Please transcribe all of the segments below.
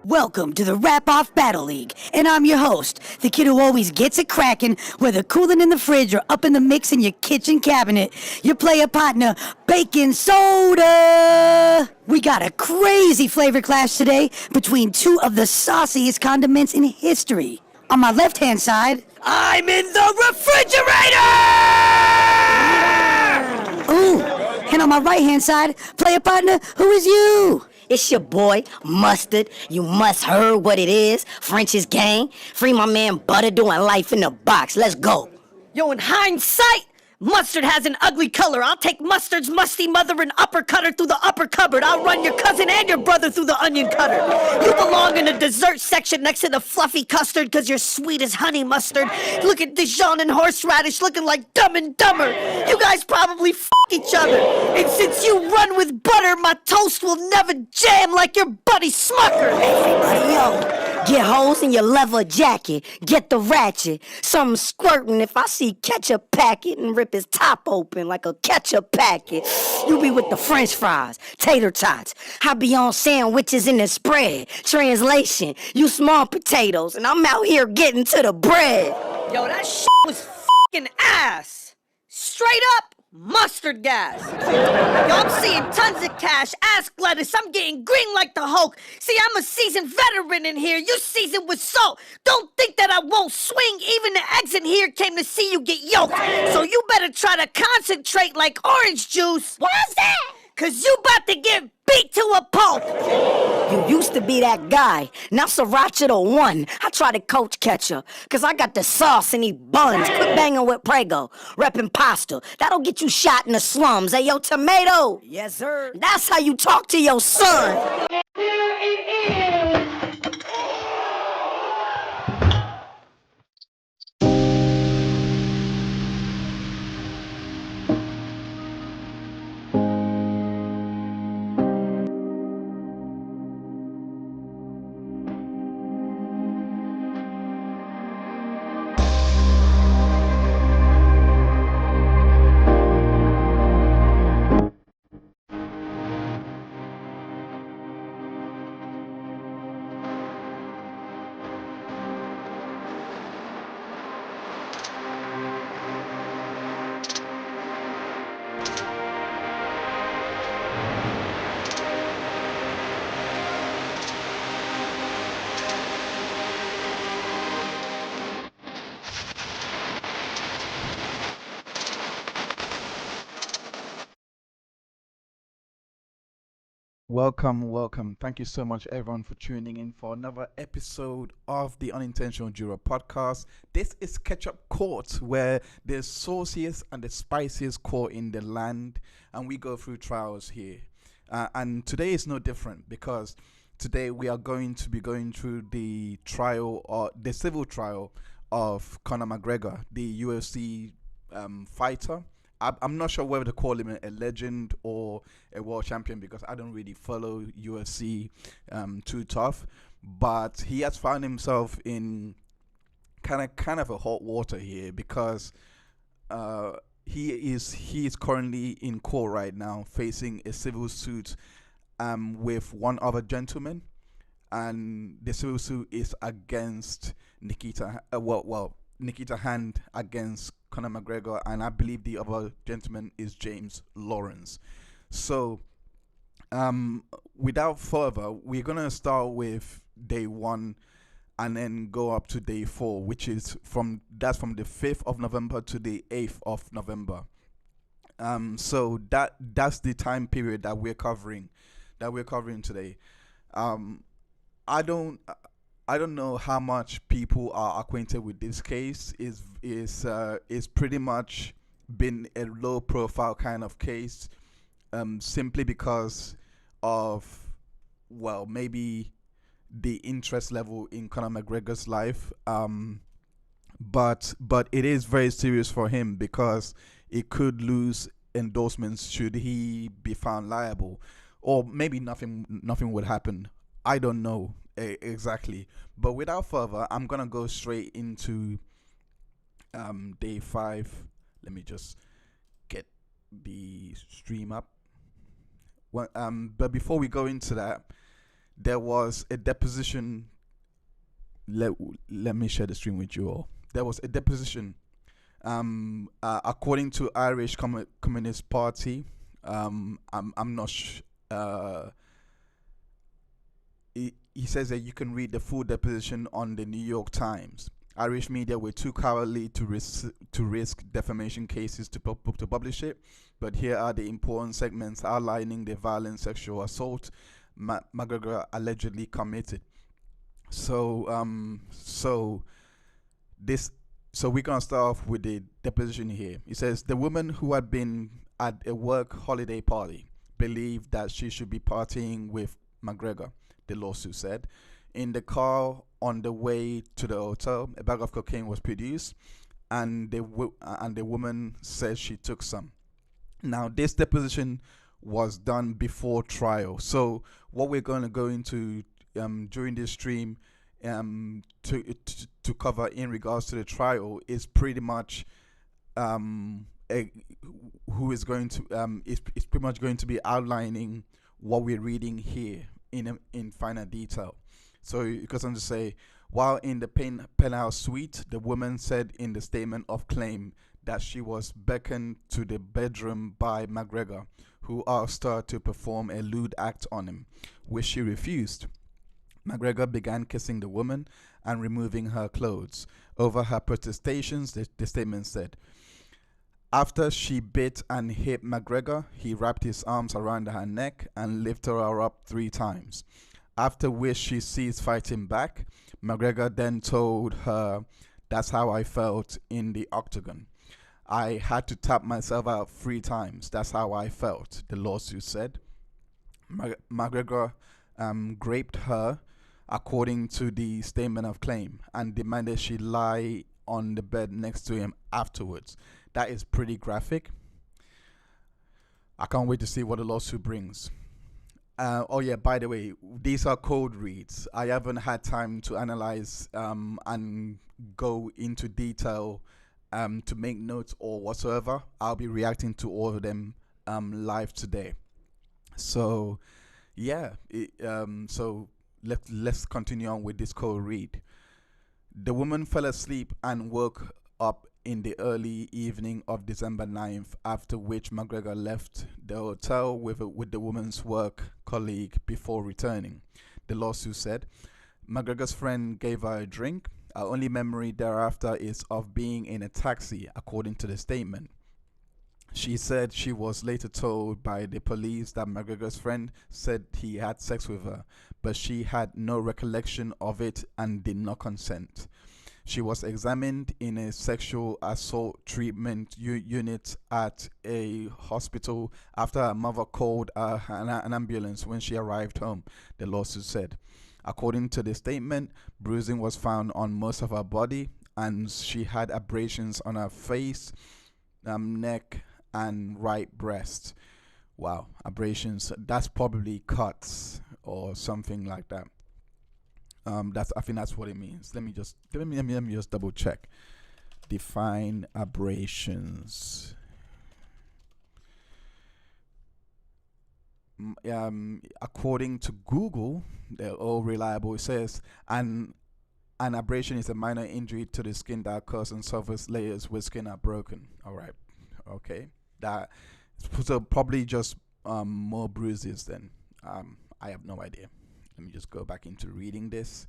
Welcome to the Rap-Off Battle League, and I'm your host, the kid who always gets it cracking, whether cooling in the fridge or up in the mix in your kitchen cabinet, your player partner, Baking Soda! We got a crazy flavor clash today between two of the sauciest condiments in history. On my left-hand side, I'm in the refrigerator! Ooh, and on my right-hand side, player partner, who is you? It's your boy, Mustard. You must heard what it is. French's gang. Free my man Butter doing life in the box. Let's go. Yo, in hindsight, Mustard has an ugly color. I'll take Mustard's musty mother and uppercut her through the upper cupboard. I'll run your cousin and your brother through the onion cutter. You belong in the dessert section next to the fluffy custard because you're sweet as honey mustard. Look at Dijon and horseradish looking like Dumb and Dumber. You guys probably f*** each other. And since you run with butter, my toast will never jam like your buddy Smucker. Everybody, yo, get holes in your leather jacket. Get the ratchet. Something squirting if I see ketchup packet and rip his top open like a ketchup packet. You be with the french fries, tater tots. I be on sandwiches in the spread. Translation, you small potatoes, and I'm out here getting to the bread. Yo, that shit was fucking ass. Straight up mustard gas. Yo, I'm seeing tons of cash. Ask lettuce. I'm getting green like the Hulk. See, I'm a seasoned veteran in here. You seasoned with salt. Don't think that I won't swing. Even the eggs in here came to see you get yoked. So you better try to concentrate like orange juice. What's that? Cause you about to get beat to a pulp. You used to be that guy. Now Sriracha the one. I try to coach catcher. Cause I got the sauce in these buns. Quit banging with Prego. Reppin' pasta. That'll get you shot in the slums. Hey, yo, tomato. Yes, sir. That's how you talk to your son. Welcome. Thank you so much, everyone, for tuning in for another episode of the Unintentional Juror podcast. This is Ketchup Court, where the sauciest and the spiciest court in the land, and we go through trials here. And today is no different because today we are going to be going through the trial, or the civil trial of Conor McGregor, the UFC fighter. I'm not sure whether to call him a legend or a world champion because I don't really follow UFC too tough, but he has found himself in kind of a hot water here because he is currently in court right now facing a civil suit with one other gentleman, and the civil suit is against Nikita Hand against Conor McGregor, and I believe the other gentleman is James Lawrence. So without further, we're gonna start with day 1 and then go up to day 4, which is from the 5th of November to the 8th of November. So that's the time period that we're covering today. I don't know how much people are acquainted with this case. Is pretty much been a low profile kind of case, simply because of, well, maybe the interest level in Conor McGregor's life. But it is very serious for him because it could lose endorsements should he be found liable, or maybe nothing would happen. I don't know exactly, but without further, I'm gonna go straight into day 5. Let me just get the stream up. But before we go into that, there was a deposition. Let me share the screen with you all. There was a deposition. According to Irish Communist Party, I'm not. He says that you can read the full deposition on the New York Times. Irish media were too cowardly to risk defamation cases to publish it, but here are the important segments outlining the violent sexual assault McGregor allegedly committed. So we're gonna start off with the deposition here. It says the woman who had been at a work holiday party believed that she should be partying with McGregor, the lawsuit said. In the car on the way to the hotel, a bag of cocaine was produced, and the woman says she took some. Now, this deposition was done before trial. So what we're going to go into during this stream to cover in regards to the trial is pretty much who is going to is pretty much going to be outlining what we're reading here in finer detail. So you can just say, while in the penthouse suite, the woman said in the statement of claim that she was beckoned to the bedroom by McGregor, who asked her to perform a lewd act on him, which she refused. McGregor began kissing the woman and removing her clothes. Over her protestations, the statement said, after she bit and hit McGregor, he wrapped his arms around her neck and lifted her up 3 times. After which she ceased fighting back. McGregor then told her, that's how I felt in the octagon. I had to tap myself out 3 times. That's how I felt, the lawsuit said. McGregor raped her, according to the statement of claim, and demanded she lie on the bed next to him afterwards. That is pretty graphic. I can't wait to see what the lawsuit brings. Oh yeah, by the way, these are code reads. I haven't had time to analyze and go into detail to make notes or whatsoever. I'll be reacting to all of them live today. So yeah, so let's continue on with this code read. The woman fell asleep and woke up in the early evening of December 9th, after which McGregor left the hotel with the woman's work colleague before returning. The lawsuit said McGregor's friend gave her a drink. Her only memory thereafter is of being in a taxi, according to the statement. She said she was later told by the police that McGregor's friend said he had sex with her, but she had no recollection of it and did not consent. She was examined in a sexual assault treatment unit at a hospital after her mother called an ambulance when she arrived home, the lawsuit said. According to the statement, bruising was found on most of her body, and she had abrasions on her face, neck, and right breast. Wow, abrasions. That's probably cuts or something like that. I think that's what it means. Let me just double check. Define abrasions. According to Google, they're all reliable. It says an abrasion is a minor injury to the skin that occurs on surface layers where skin are broken. All right, okay. That so probably just more bruises then. I have no idea. Let me just go back into reading this.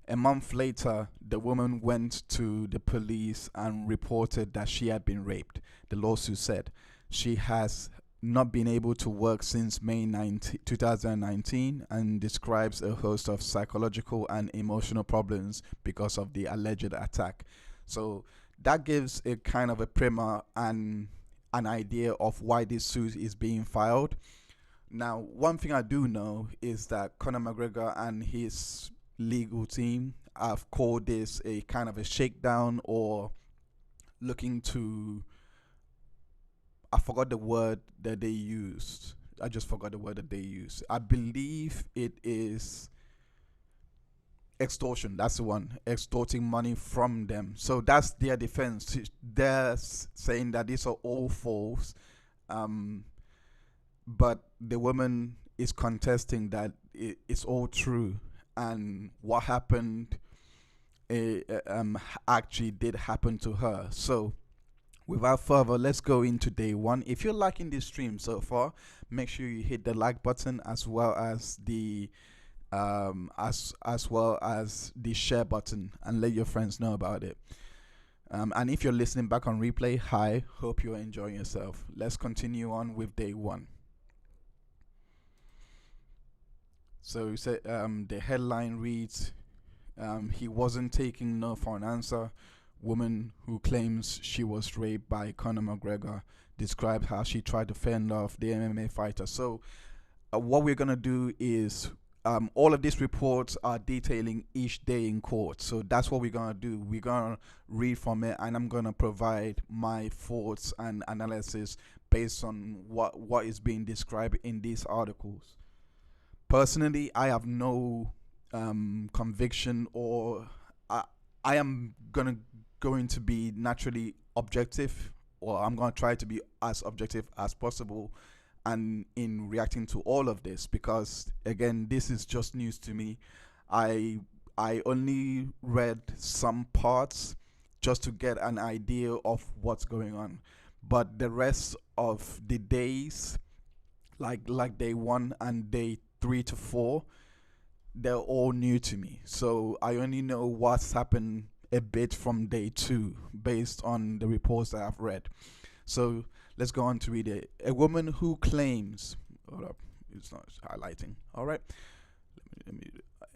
A month later, the woman went to the police and reported that she had been raped. The lawsuit said she has not been able to work since May 2019 and describes a host of psychological and emotional problems because of the alleged attack. So that gives a kind of a primer and an idea of why this suit is being filed. Now, one thing I do know is that Conor McGregor and his legal team have called this a kind of a shakedown, or looking to, I forgot the word that they used. I just forgot the word that they used. I believe it is extortion. That's the one. Extorting money from them. So that's their defense. They're saying that these are all false. But the woman is contesting that it's all true, and what happened actually did happen to her. So without further, let's go into day one. If you're liking this stream so far, make sure you hit the like button as well as the as well as the share button, and let your friends know about it. And if you're listening back on replay, hi, hope you're enjoying yourself. Let's continue on with day one. So the headline reads, he wasn't taking no for an answer. Woman who claims she was raped by Conor McGregor described how she tried to fend off the MMA fighter. So what we're going to do is, all of these reports are detailing each day in court. So that's what we're going to do. We're going to read from it, and I'm going to provide my thoughts and analysis based on what is being described in these articles. Personally, I have no conviction, or I am going to be naturally objective, or I'm going to try to be as objective as possible and in reacting to all of this, because again, this is just news to me. I only read some parts just to get an idea of what's going on, but the rest of the days, like day 1 and day 3 to 4, they're all new to me. So I only know what's happened a bit from day 2 based on the reports that I've read. So let's go on to read it. A woman who claims, hold up, it's not highlighting. All right.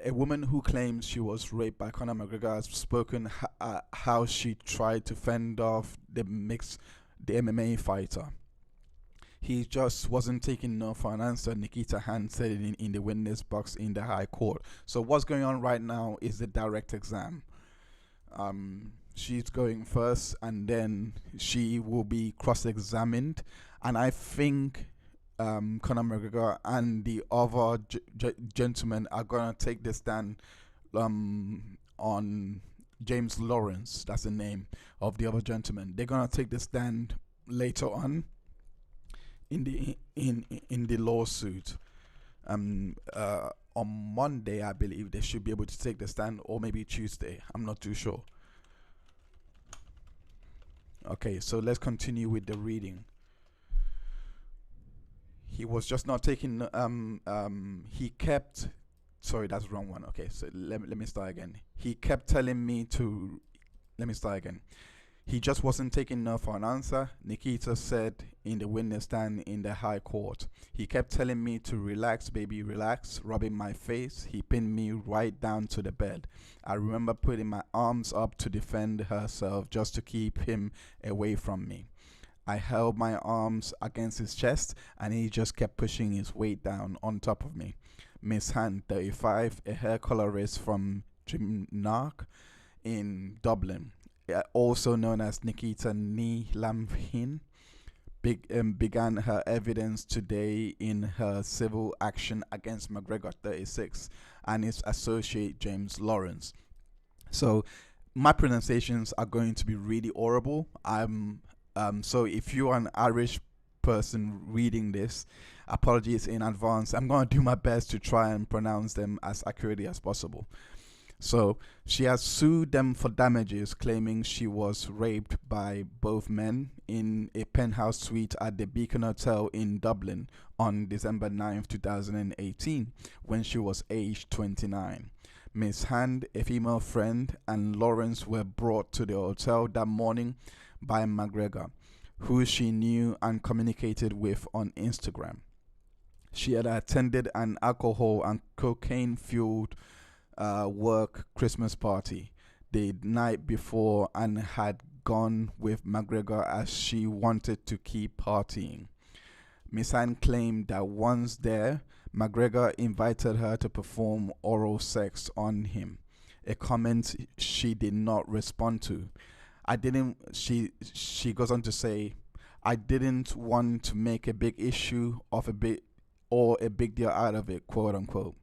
A woman who claims she was raped by Conor McGregor has spoken how she tried to fend off the MMA fighter. He just wasn't taking no for an answer, Nikita Hand said in the witness box in the High Court. So what's going on right now is the direct exam. She's going first, and then she will be cross-examined. And I think Conor McGregor and the other gentlemen are going to take the stand on James Lawrence. That's the name of the other gentleman. They're going to take the stand later on in the lawsuit. On Monday, I believe they should be able to take the stand, or maybe Tuesday. I'm not too sure. Okay, so let's continue with the reading. He was just not taking. He kept. Sorry, that's the wrong one. Okay, so let me start again. He kept telling me to. Let me start again. He just wasn't taking no for an answer, Nikita said in the witness stand in the High Court. He kept telling me to relax, baby, relax, rubbing my face. He pinned me right down to the bed. I remember putting my arms up to defend herself just to keep him away from me. I held my arms against his chest, and he just kept pushing his weight down on top of me. Miss Hand, 35, a hair colorist from Drumnark in Dublin, also known as Nikita Lamhin, began her evidence today in her civil action against McGregor, 36, and his associate James Lawrence. So my pronunciations are going to be really horrible. So if you're an Irish person reading this, apologies in advance. I'm going to do my best to try and pronounce them as accurately as possible. So she has sued them for damages, claiming she was raped by both men in a penthouse suite at the Beacon Hotel in Dublin on December 9th, 2018, when she was aged 29. Miss Hand, a female friend, and Lawrence were brought to the hotel that morning by McGregor, who she knew and communicated with on Instagram. She had attended an alcohol and cocaine-fueled work Christmas party the night before and had gone with McGregor as she wanted to keep partying. Miss Anne claimed that once there, McGregor invited her to perform oral sex on him, a comment she did not respond to. She goes on to say, I didn't want to make a big issue of a big deal out of it, quote unquote.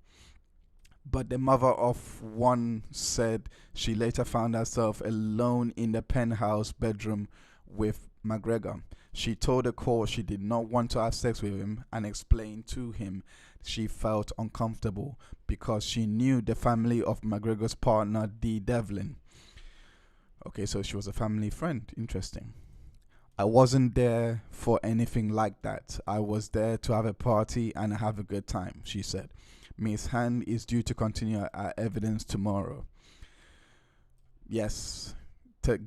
But the mother of one said she later found herself alone in the penthouse bedroom with McGregor. She told the court she did not want to have sex with him and explained to him she felt uncomfortable because she knew the family of McGregor's partner, Dee Devlin. Okay, so she was a family friend. Interesting. I wasn't there for anything like that. I was there to have a party and have a good time, she said. Miss Hand is due to continue her evidence tomorrow. Yes,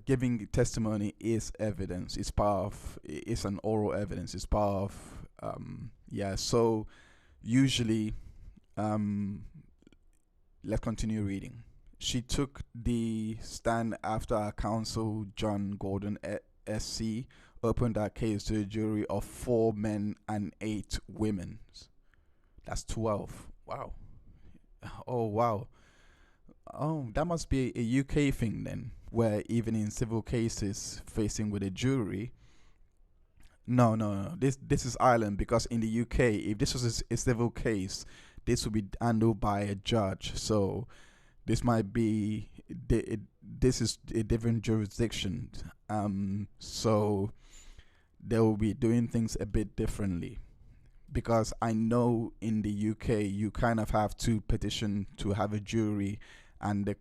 giving testimony is evidence. It's part of, it's an oral evidence. It's part of, so usually, let's continue reading. She took the stand after her counsel, John Gordon SC, opened her case to a jury of 4 men and 8 women. That's 12. Wow. Oh, wow. Oh, that must be a UK thing then, where even in civil cases facing with a jury. No. This is Ireland, because in the UK, if this was a civil case, this would be handled by a judge. So this might be this is a different jurisdiction. So they will be doing things a bit differently, because I know in the UK you kind of have to petition to have a jury, and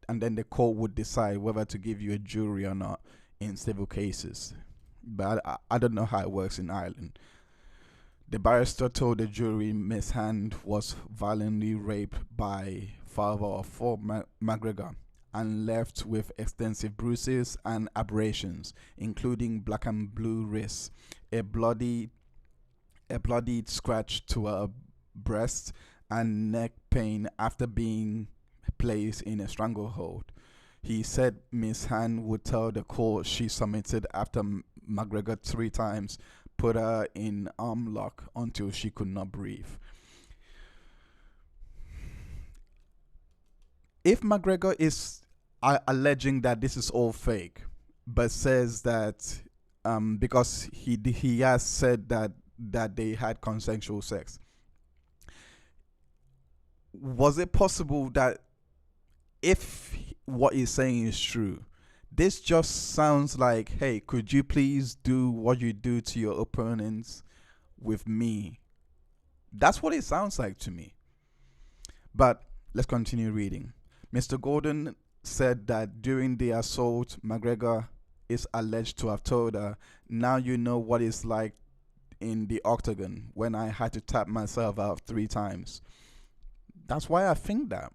then the court would decide whether to give you a jury or not in civil cases. But I don't know how it works in Ireland. The barrister told the jury Miss Hand was violently raped by father of 4 McGregor and left with extensive bruises and abrasions, including black and blue wrists, a bloodied scratch to her breast, and neck pain after being placed in a stranglehold. He said Miss Hand would tell the court she submitted after McGregor 3 times put her in arm lock until she could not breathe. If McGregor is alleging that this is all fake, but says that because he has said that they had consensual sex, was it possible that if what he's saying is true, this just sounds like, hey, could you please do what you do to your opponents with me? That's what it sounds like to me. But let's continue reading. Mr. Gordon said that during the assault, McGregor is alleged to have told her, now you know what it's like in the octagon when I had to tap myself out 3 times. That's why I think that.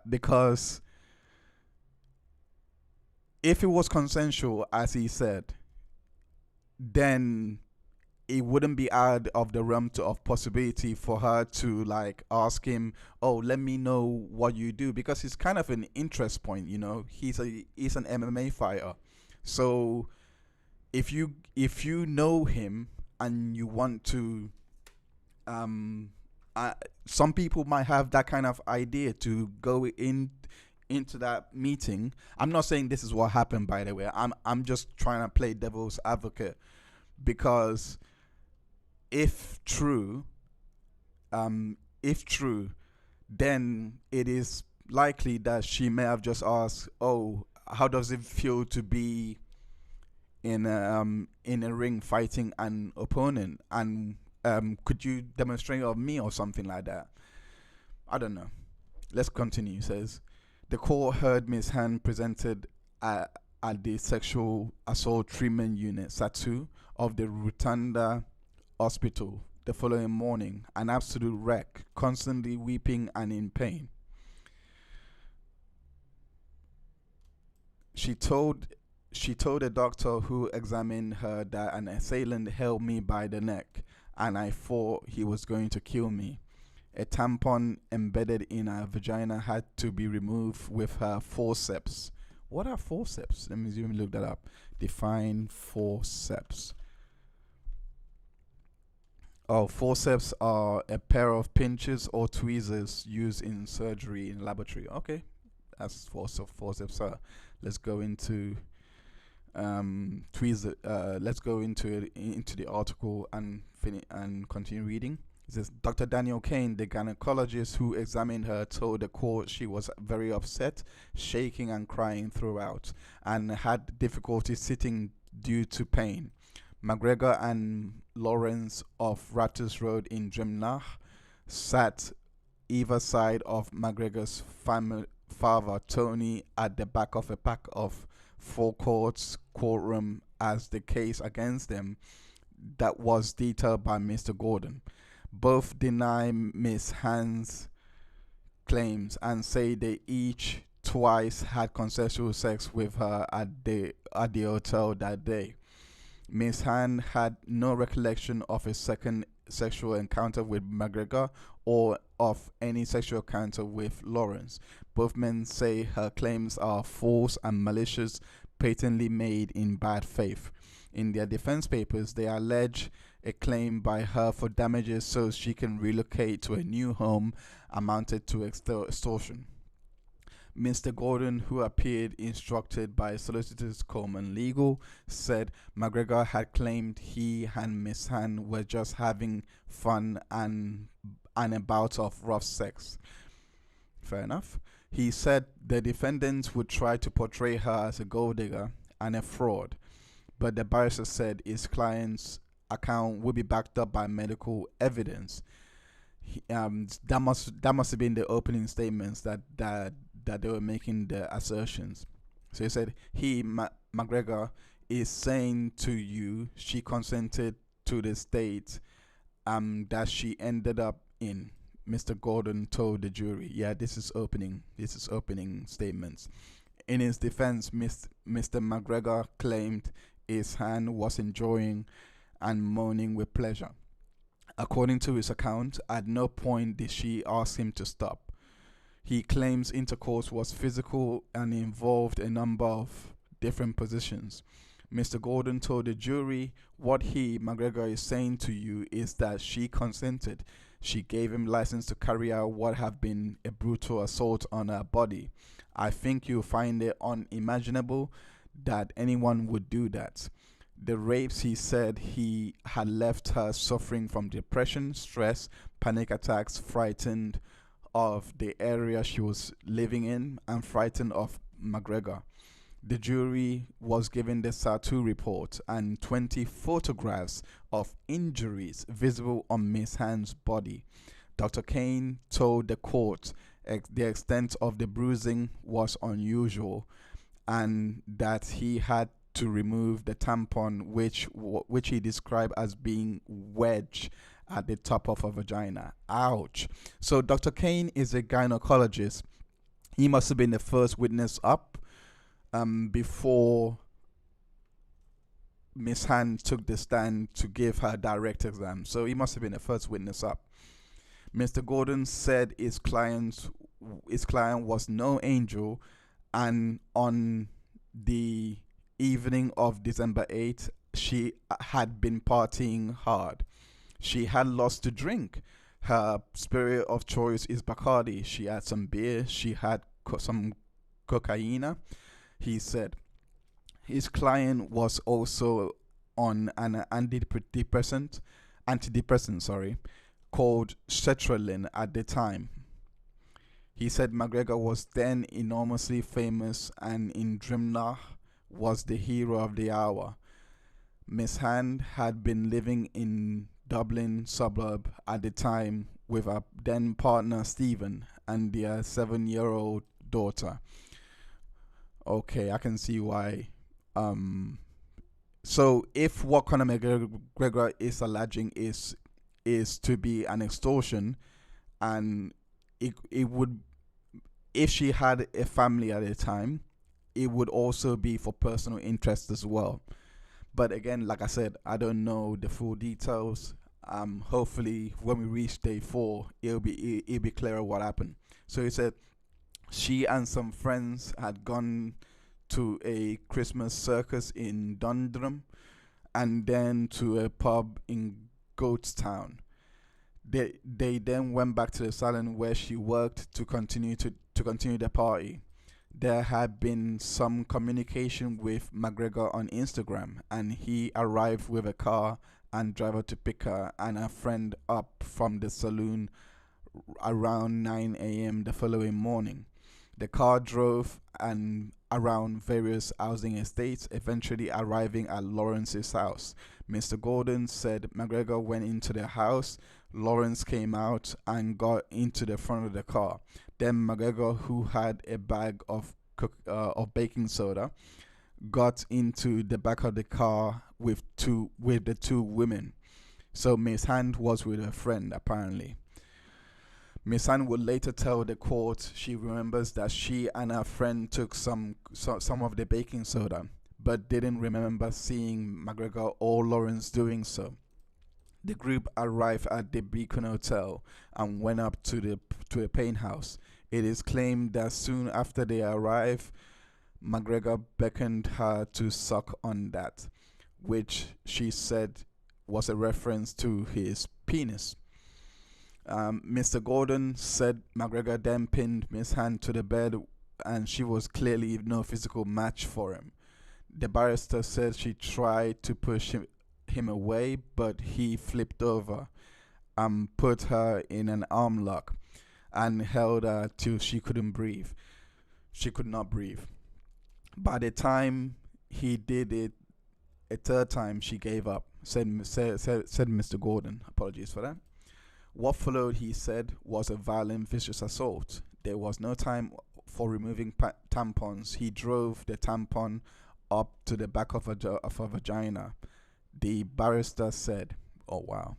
Because if it was consensual, as he said, then it wouldn't be out of the realm of possibility for her to like ask him, oh, let me know what you do, because it's kind of an interest point, you know. He's an MMA fighter. So if you know him and you want to some people might have that kind of idea to go into that meeting. I'm not saying this is what happened, by the way. I'm just trying to play devil's advocate, because if true, then it is likely that she may have just asked, oh, how does it feel to be in a ring fighting an opponent, and could you demonstrate of me or something like that? I don't know. Let's continue. It says, the court heard Miss Hand presented at the sexual assault treatment unit, SAT2, of the Rotunda Hospital the following morning, an absolute wreck, constantly weeping and in pain. She told a doctor who examined her that an assailant held me by the neck and I thought he was going to kill me. A tampon embedded in her vagina had to be removed with her forceps. What are forceps? Let me look that up. Define forceps. Oh, forceps are a pair of pinches or tweezers used in surgery in laboratory. Okay, that's forceps are. Let's go into tweezer. Let's go into the article and continue reading. It says, Dr. Daniel Kane, the gynecologist who examined her, told the court she was very upset, shaking and crying throughout, and had difficulty sitting due to pain. McGregor and Lawrence of Raptors Road in Drimnagh sat either side of McGregor's father Tony at the back of a pack of four courts courtroom as the case against them that was detailed by Mr. Gordon. Both deny Miss Hand's claims and say they each twice had consensual sex with her at the hotel that day. Miss Hand had no recollection of a second sexual encounter with McGregor or of any sexual encounter with Lawrence. Both men say her claims are false and malicious, patently made in bad faith. In their defense papers, they allege a claim by her for damages so she can relocate to a new home amounted to extortion. Mr. Gordon, who appeared instructed by Solicitors Coleman Legal, said McGregor had claimed he and Miss Hand were just having fun and a bout of rough sex. Fair enough. He said the defendants would try to portray her as a gold digger and a fraud, but the barrister said his client's account would be backed up by medical evidence. That must have been the opening statements that they were making the assertions. So he said McGregor is saying to you she consented to the state that she ended up in. Mr. Gordon told the jury. Yeah, this is opening statements. In his defense, Mr. McGregor claimed his hand was enjoying and moaning with pleasure. According to his account, at no point did she ask him to stop. He claims intercourse was physical and involved a number of different positions. Mr. Gordon told the jury, what McGregor, is saying to you is that she consented. She gave him license to carry out what have been a brutal assault on her body. I think you'll find it unimaginable that anyone would do that. The rapes, he said, he had left her suffering from depression, stress, panic attacks, frightened of the area she was living in, and frightened of McGregor. The jury was given the SATU report and 20 photographs of injuries visible on Miss Hand's body. Dr. Kane told the court the extent of the bruising was unusual and that he had to remove the tampon which he described as being wedged at the top of her vagina. Ouch. So Dr. Kane is a gynecologist. He must have been the first witness up before Miss Hand took the stand to give her direct exam. So he must have been the first witness up. Mr. Gordon said his client was no angel, and on the evening of December 8th, she had been partying hard. She had lots to drink. Her spirit of choice is Bacardi. She had some beer. She had some cocaine. He said his client was also on an antidepressant, called sertraline at the time. He said McGregor was then enormously famous and in Drimnagh was the hero of the hour. Miss Hand had been living in Dublin suburb at the time with her then partner Stephen and their 7-year-old daughter. Okay, I can see why. So if what Conor McGregor is alleging is to be an extortion, and it would, if she had a family at the time, it would also be for personal interest as well. But again, like I said, I don't know the full details. Hopefully when we reach day 4, it'll be clearer what happened. So he said she and some friends had gone to a Christmas circus in Dundrum and then to a pub in Goatstown. They then went back to the salon where she worked to continue the party. There had been some communication with McGregor on Instagram, and he arrived with a car and driver to pick her and her friend up from the saloon around 9 a.m. the following morning. The car drove and around various housing estates, eventually arriving at Lawrence's house. Mr. Gordon said McGregor went into the house. Lawrence came out and got into the front of the car. Then McGregor, who had a bag of baking soda, got into the back of the car with the two women. So Miss Hand was with her friend, apparently. Miss Hand would later tell the court she remembers that she and her friend took some of the baking soda, but didn't remember seeing McGregor or Lawrence doing so. The group arrived at the Beacon Hotel and went up to a penthouse. It is claimed that soon after they arrived, McGregor beckoned her to suck on that, which she said was a reference to his penis. Mr. Gordon said McGregor then pinned Miss Hand to the bed and she was clearly no physical match for him. The barrister said she tried to push him away, but he flipped over and put her in an arm lock and held her till she couldn't breathe. She could not breathe. By the time he did it a third time, she gave up, said Mr. Gordon. Apologies for that. What followed, he said, was a violent, vicious assault. There was no time for removing tampons. He drove the tampon up to the back of her vagina. The barrister said, "Oh, wow."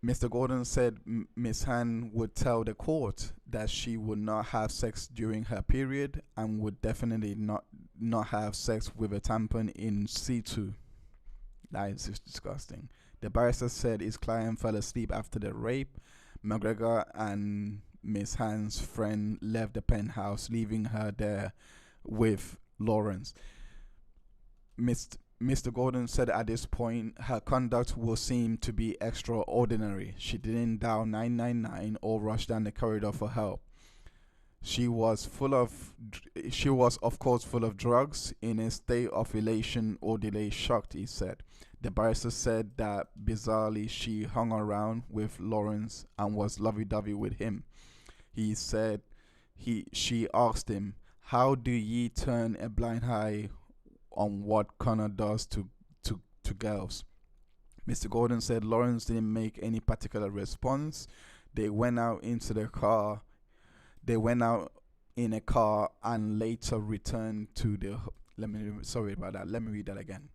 Mr. Gordon said Miss Hand would tell the court that she would not have sex during her period and would definitely not have sex with a tampon in situ. That is just disgusting. The barrister said his client fell asleep after the rape. McGregor and Miss Hand's friend left the penthouse, leaving her there with Lawrence. Mr. Gordon said at this point her conduct will seem to be extraordinary. She didn't dial 999 or rush down the corridor for help. She was of course full of drugs, in a state of elation or delayed shock, he said. The barrister said that bizarrely she hung around with Lawrence and was lovey-dovey with him. He said she asked him, "How do ye turn a blind eye on what Conor does to girls?" Mr. Gordon said Lawrence didn't make any particular response. They went out in a car and later returned to the let me read that again.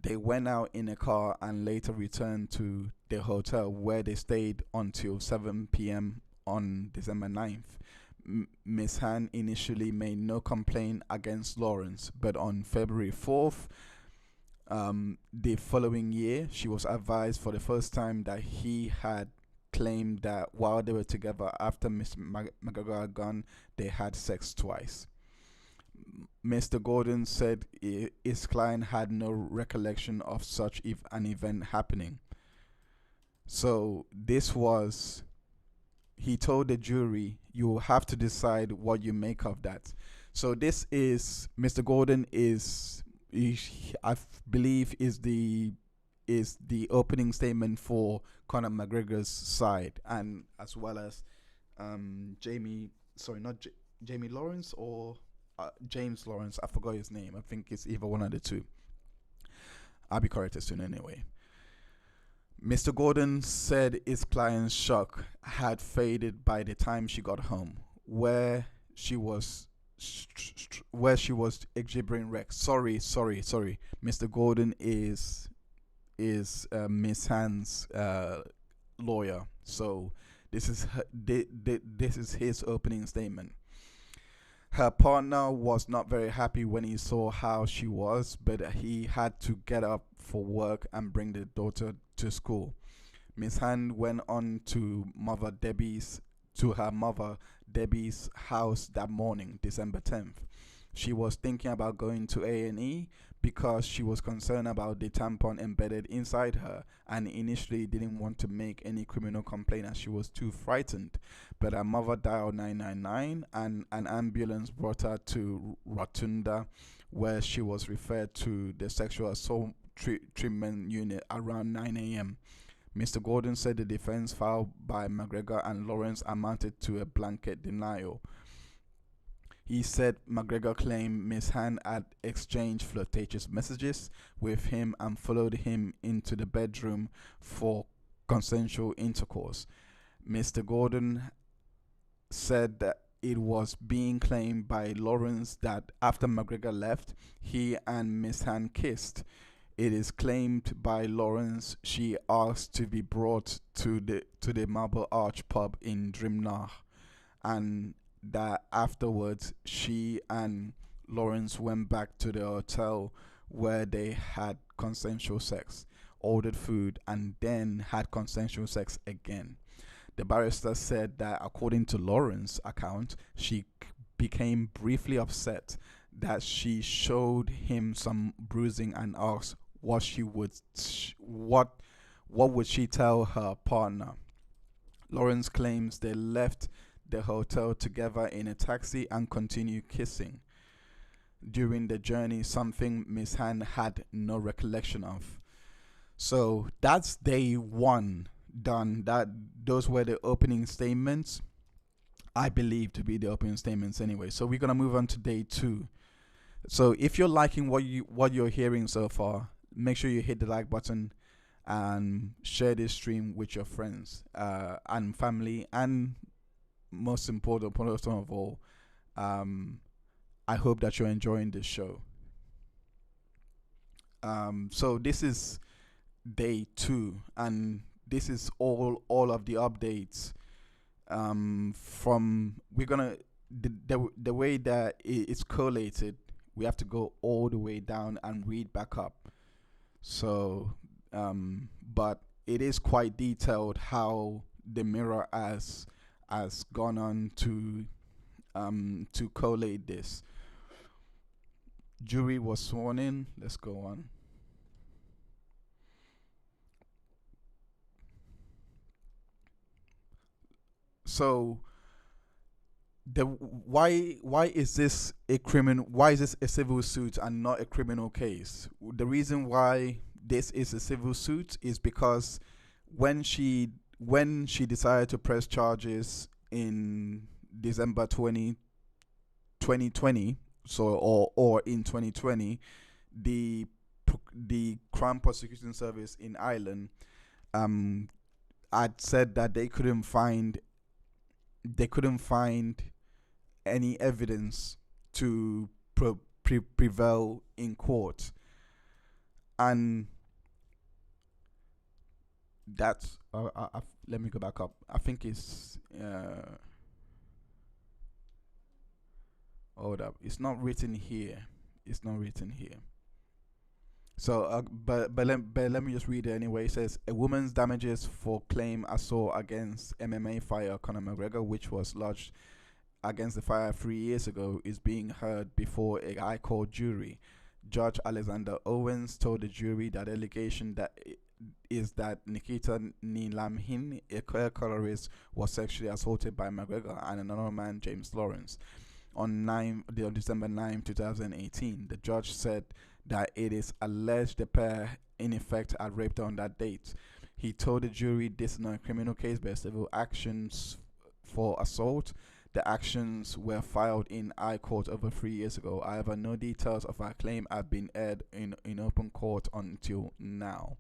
They went out in a car and later returned to the hotel where they stayed until 7 p.m. on December 9th. Miss Hand initially made no complaint against Lawrence, but on February 4th, the following year, she was advised for the first time that he had claimed that while they were together after Mr. McGregor had gone, they had sex twice. Mr. Gordon said his client had no recollection of such an event happening. So he told the jury, "You have to decide what you make of that." So this is Mr. Gordon I believe is the opening statement for Conor McGregor's side, and as well as James Lawrence or James Lawrence. I forgot his name. I think it's either one of the two. I'll be corrected soon anyway. Mr. Gordon said his client's shock had faded by the time she got home, where she was exhibiting wreck. Sorry. Mr. Gordon is Miss Hand's lawyer. So this is his opening statement. Her partner was not very happy when he saw how she was, but he had to get up for work and bring the daughter to school. Miss Hand went on to her mother Debbie's house that morning, December 10th. She was thinking about going to A&E because she was concerned about the tampon embedded inside her and initially didn't want to make any criminal complaint as she was too frightened. But her mother dialed 999 and an ambulance brought her to Rotunda, where she was referred to the sexual assault treatment unit around 9 a.m. Mr. Gordon said the defense filed by McGregor and Lawrence amounted to a blanket denial. He said McGregor claimed Miss Hand had exchanged flirtatious messages with him and followed him into the bedroom for consensual intercourse. Mr. Gordon said that it was being claimed by Lawrence that after McGregor left, he and Miss Hand kissed. It is claimed by Lawrence she asked to be brought to the Marble Arch pub in Drimnagh, and that afterwards she and Lawrence went back to the hotel where they had consensual sex, ordered food, and then had consensual sex again. The barrister said that according to Lawrence's account, she became briefly upset that she showed him some bruising and asked what would she tell her partner. Lawrence claims they left the hotel together in a taxi and continued kissing during the journey, something Miss Hand had no recollection of. So that's day one done. Those were the opening statements, I believe to be the opening statements anyway. So we're gonna move on to day two. So if you're liking what you're hearing so far, make sure you hit the like button and share this stream with your friends and family, and most important of all, I hope that you're enjoying this show. So this is day two, and this is all of the updates from we're gonna the way that it's collated. We have to go all the way down and read back up. So but it is quite detailed how the Mirror has gone on to collate this. Jury was sworn in. Let's go on. So why is this a civil suit and not a criminal case? The reason why this is a civil suit is because when she decided to press charges in December 2020, or in 2020, the Crown Prosecution Service in Ireland had said that they couldn't find any evidence to prevail in court, and that's let me go back up. I think it's hold up, it's not written here. So but let me just read it anyway. It says a woman's damages for claim assault against MMA fighter Conor McGregor, which was lodged against the fighter 3 years ago, is being heard before a high court jury. Judge Alexander Owens told the jury that the allegation is that Nikita Hand, a career colorist, was sexually assaulted by McGregor and another man, James Lawrence, on December 9, 2018. The judge said that it is alleged the pair in effect had raped her on that date. He told the jury this is not a criminal case but civil actions for assault. The actions were filed in High Court over 3 years ago. However, no details of our claim have been aired in open court until now.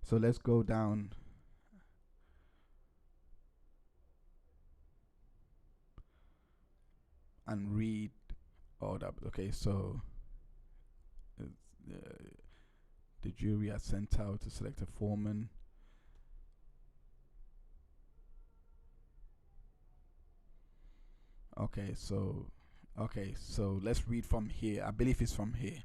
So let's go down. And read all that. Okay, so the jury has sent out to select a foreman. Okay, so let's read from here. I believe it's from here.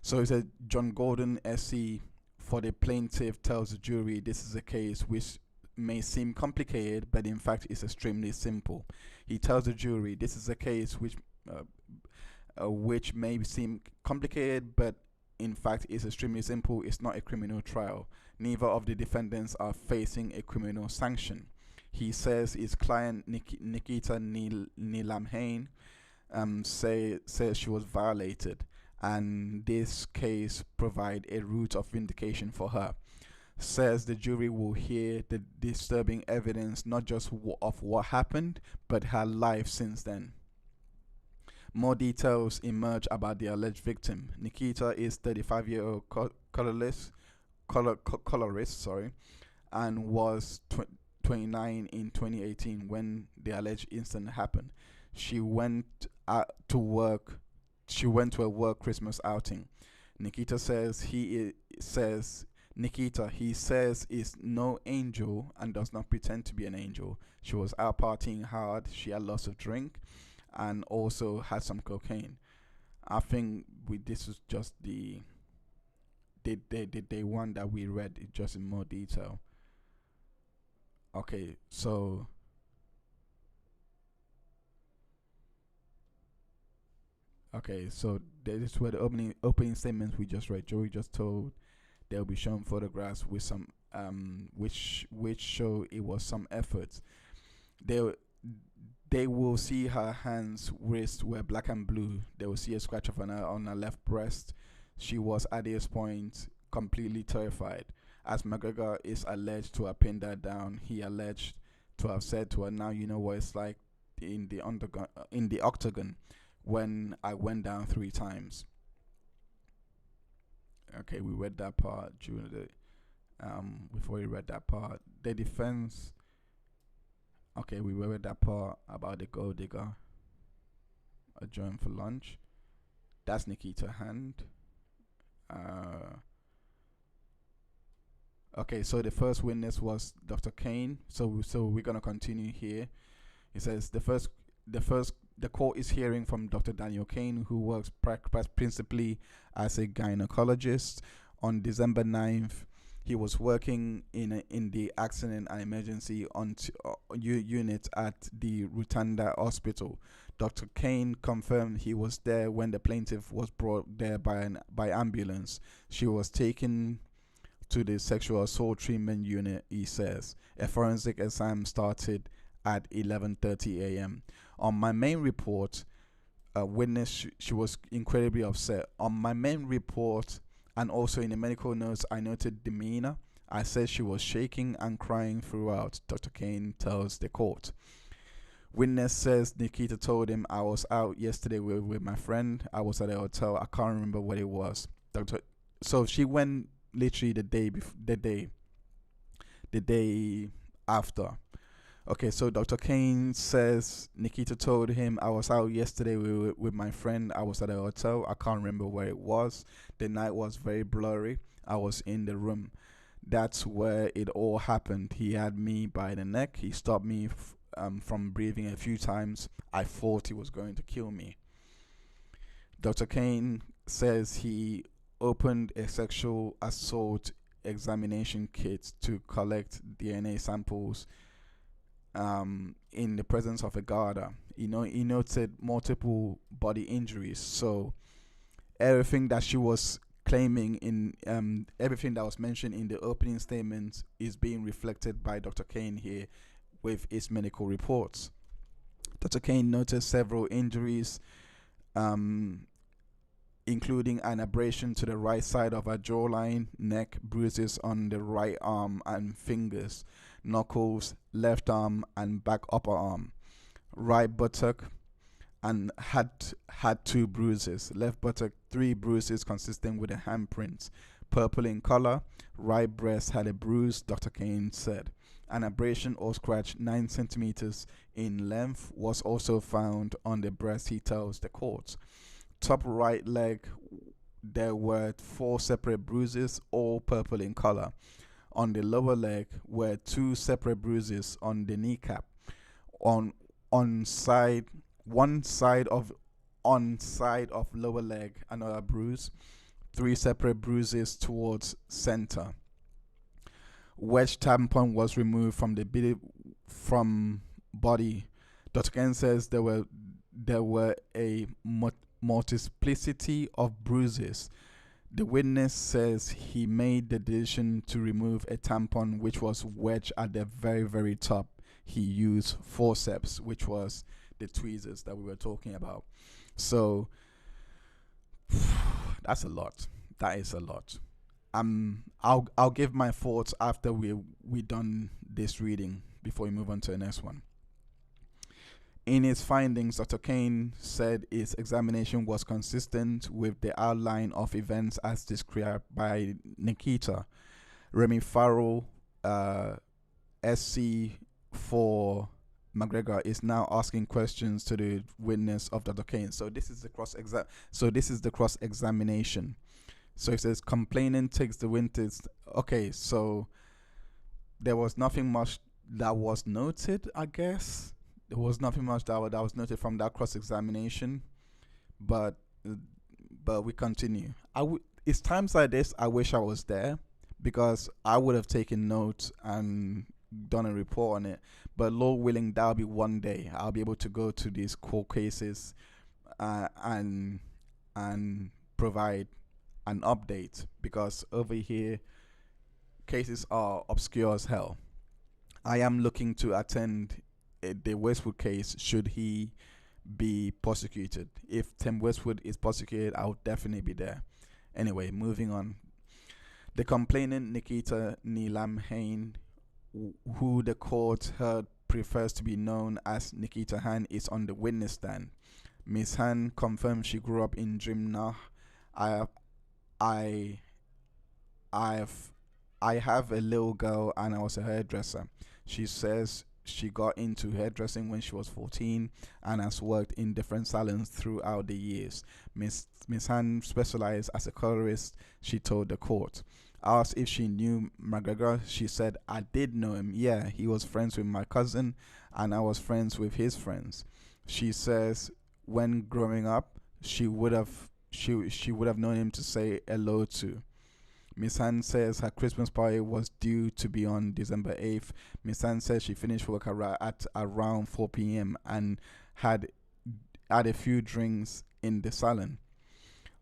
So it said John Gordon SC for the plaintiff tells the jury this is a case which may seem complicated, but in fact is extremely simple. He tells the jury this is a case which may seem complicated, but in fact is extremely simple. It's not a criminal trial. Neither of the defendants are facing a criminal sanction. He says his client Nikita Hand says she was violated, and this case provide a route of vindication for her. Says the jury will hear the disturbing evidence not just of what happened, but her life since then. more details emerge about the alleged victim. Nikita is 35-year-old colorist, and was 29 in 2018 when the alleged incident happened. She went to work. She went to a work Christmas outing. Nikita says he is no angel and does not pretend to be an angel. She was out partying hard. She had lots of drink, and also had some cocaine. I think this is just the day one that we read it just in more detail. Okay, so this is where the opening statements we just read. Joey just told they'll be shown photographs with some which show it was some efforts. They will see her hands, wrists were black and blue. They will see a scratch on her left breast. She was at this point completely terrified. As McGregor is alleged to have pinned her down, he alleged to have said to her, "Now you know what it's like in the octagon when I went down 3 times." Okay, we read that part during the before we read that part. The defense. Okay, we read that part about the gold digger adjourned for lunch. That's Nikita Hand. Okay, so the first witness was Dr. Kane. So we're gonna continue here. It says the court is hearing from Dr. Daniel Kane, who works principally as a gynecologist. On December 9th, he was working in the accident and emergency unit at the Rutanda Hospital. Dr. Kane confirmed he was there when the plaintiff was brought there by ambulance. She was taken to the sexual assault treatment unit, he says. A forensic exam started at 11:30 a.m. On my main report, a witness, she was incredibly upset. On my main report, and also in the medical notes, I noted demeanor. I said she was shaking and crying throughout, Dr. Kane tells the court. Witness says Nikita told him, "I was out yesterday with my friend. I was at a hotel. I can't remember what it was." So she went literally the day after. Okay, so Dr. Kane says Nikita told him, "I was out yesterday with my friend. I was at a hotel. I can't remember where it was. The night was very blurry. I was in the room. That's where it all happened. He had me by the neck. He stopped me from breathing a few times. I thought he was going to kill me." Dr. Kane says he opened a sexual assault examination kit to collect DNA samples in the presence of a guarder. He noted multiple body injuries. So everything that she was claiming in everything that was mentioned in the opening statement is being reflected by Dr. Kane here with his medical reports. Dr. Kane noted several injuries, including an abrasion to the right side of her jawline, neck, bruises on the right arm and fingers, knuckles, left arm and back upper arm, right buttock, and had 2 bruises, left buttock 3 bruises consistent with the handprints, purple in color, right breast had a bruise, Dr. Kane said. An abrasion or scratch 9 centimeters in length was also found on the breast, he tells the court. Top right leg, there were 4 separate bruises, all purple in color. On the lower leg were 2 separate bruises on the kneecap. On side of lower leg, another bruise. 3 separate bruises towards center. Wedge tampon was removed from the body. Dr. Ken says there were a multiplicity of bruises. The witness says he made the decision to remove a tampon which was wedged at the very, very top. He used forceps, which was the tweezers that we were talking about. So that's a lot. That is a lot. I'll give my thoughts after we done this reading before we move on to the next one. In his findings, Dr. Kane said his examination was consistent with the outline of events as described by Nikita. Remy Farrell, SC for McGregor, is now asking questions to the witness of Dr. Kane. So this is the cross examination. So it says complainant takes the witness. Okay, so there was nothing much that was noted, I guess. There was nothing much that was noted from that cross examination, but we continue. It's times like this I wish I was there, because I would have taken notes and done a report on it. But Lord willing, that'll be one day I'll be able to go to these court cases and provide an update, because over here cases are obscure as hell. I am looking to attend the Westwood case should he be prosecuted. If Tim Westwood is prosecuted, I'll definitely be there. Anyway, moving on. The complainant, Nikita Hand, who the court heard prefers to be known as Nikita Hand, is on the witness stand. Miss Hand confirmed she grew up in Drimnagh. I have a little girl and I was a hairdresser. She says she got into hairdressing when she was 14 and has worked in different salons throughout the years. Miss Hand specialized as a colorist, she told the court. Asked if she knew McGregor, she said, I did know him. Yeah, he was friends with my cousin and I was friends with his friends. She says when growing up, she would have known him to say hello to. Miss Han says her Christmas party was due to be on December 8th. Miss Han says she finished work at around 4 p.m. and had a few drinks in the salon.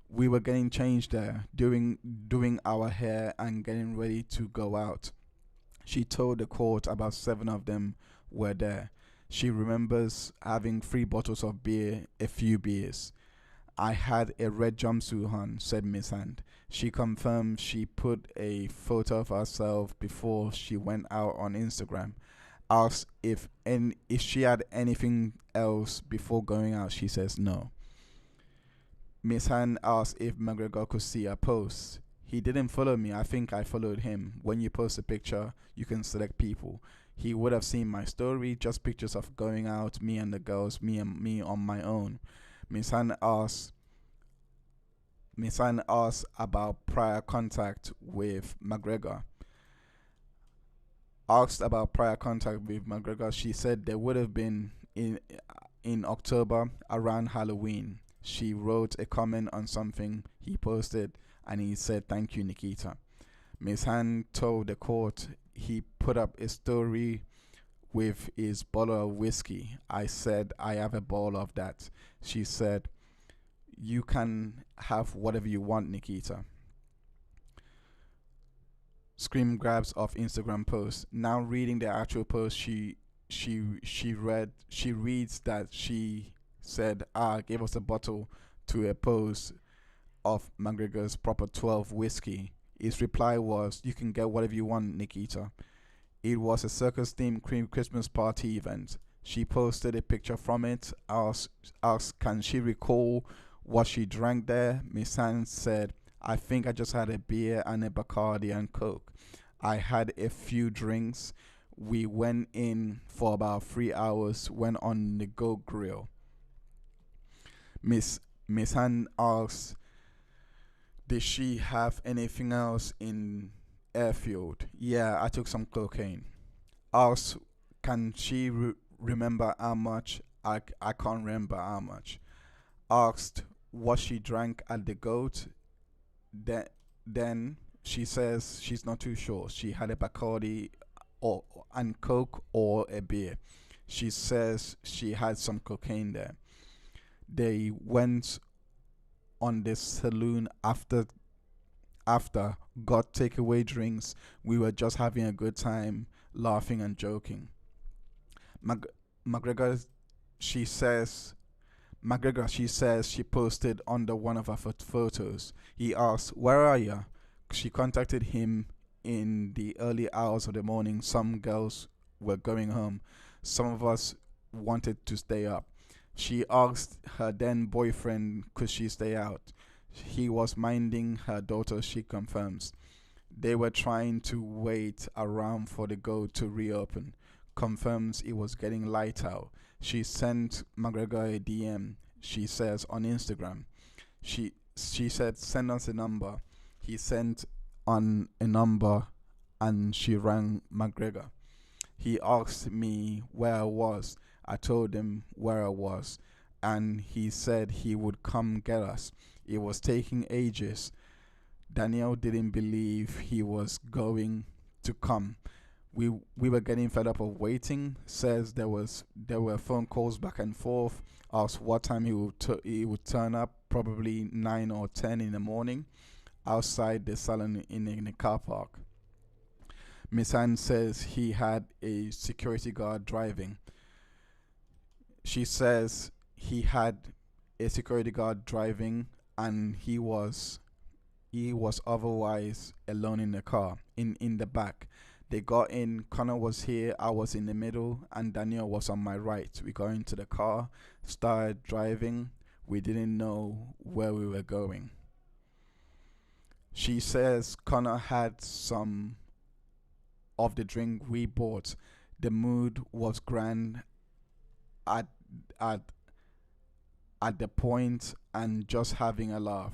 We were getting changed there, doing our hair and getting ready to go out. She told the court about 7 of them were there. She remembers having 3 bottles of beer, a few beers. I had a red jumpsuit on, said Miss Hand. She confirmed she put a photo of herself before she went out on Instagram. Asked if she had anything else before going out. She says no. Miss Hand asked if McGregor could see her post. He didn't follow me. I think I followed him. When you post a picture, you can select people. He would have seen my story, just pictures of going out, me and the girls, me on my own. Miss Han asked about prior contact with McGregor. Asked about prior contact with McGregor, she said there would have been in October around Halloween. She wrote a comment on something he posted and he said, "Thank you, Nikita." Miss Han told the court he put up a story with his bottle of whiskey. I said, "I have a bottle of that." She said, "You can have whatever you want, Nikita." Screen grabs of Instagram post. Now reading the actual post, she reads that she said, gave us a bottle to a post of McGregor's proper 12 whiskey. His reply was, "You can get whatever you want, Nikita." It was a circus-themed Christmas party event. She posted a picture from it, asked can she recall what she drank there. Miss Hans said, "I think I just had a beer and a Bacardi and Coke. I had a few drinks. We went in for about 3 hours, went on the Go Grill." Miss Han asked, "Did she have anything else in Airfield?" "Yeah, I took some cocaine." Asked, "Can she remember how much?" I can't remember how much." Asked what she drank at the Goat. Then she says she's not too sure. She had a Bacardi and Coke or a beer. She says she had some cocaine there. They went on the saloon after, got takeaway drinks. We were just having a good time, laughing and joking. McGregor, she says she posted under one of her photos. He asked, "Where are you?" She contacted him in the early hours of the morning. Some girls were going home. Some of us wanted to stay up. She asked her then boyfriend could she stay out. He was minding her daughter, she confirms. They were trying to wait around for the go to reopen. Confirms it was getting light out. She sent McGregor a DM, she says, on Instagram. She said, send us a number. He sent on a number and she rang McGregor. He asked me where I was. I told him where I was, and he said he would come get us. It was taking ages. Danielle didn't believe he was going to come. We were getting fed up of waiting. Says there were phone calls back and forth. Asked what time he would turn up. Probably 9 or 10 in the morning, outside the salon in a car park. Miss Anne says he had a security guard driving. She says he had a security guard driving, and he was otherwise alone in the car, in the back. They got in. Conor was here, I was in the middle, and Daniel was on my right. We got into the car, started driving. We didn't know where we were going. She says Conor had some of the drink we bought. The mood was grand at the point and just having a laugh.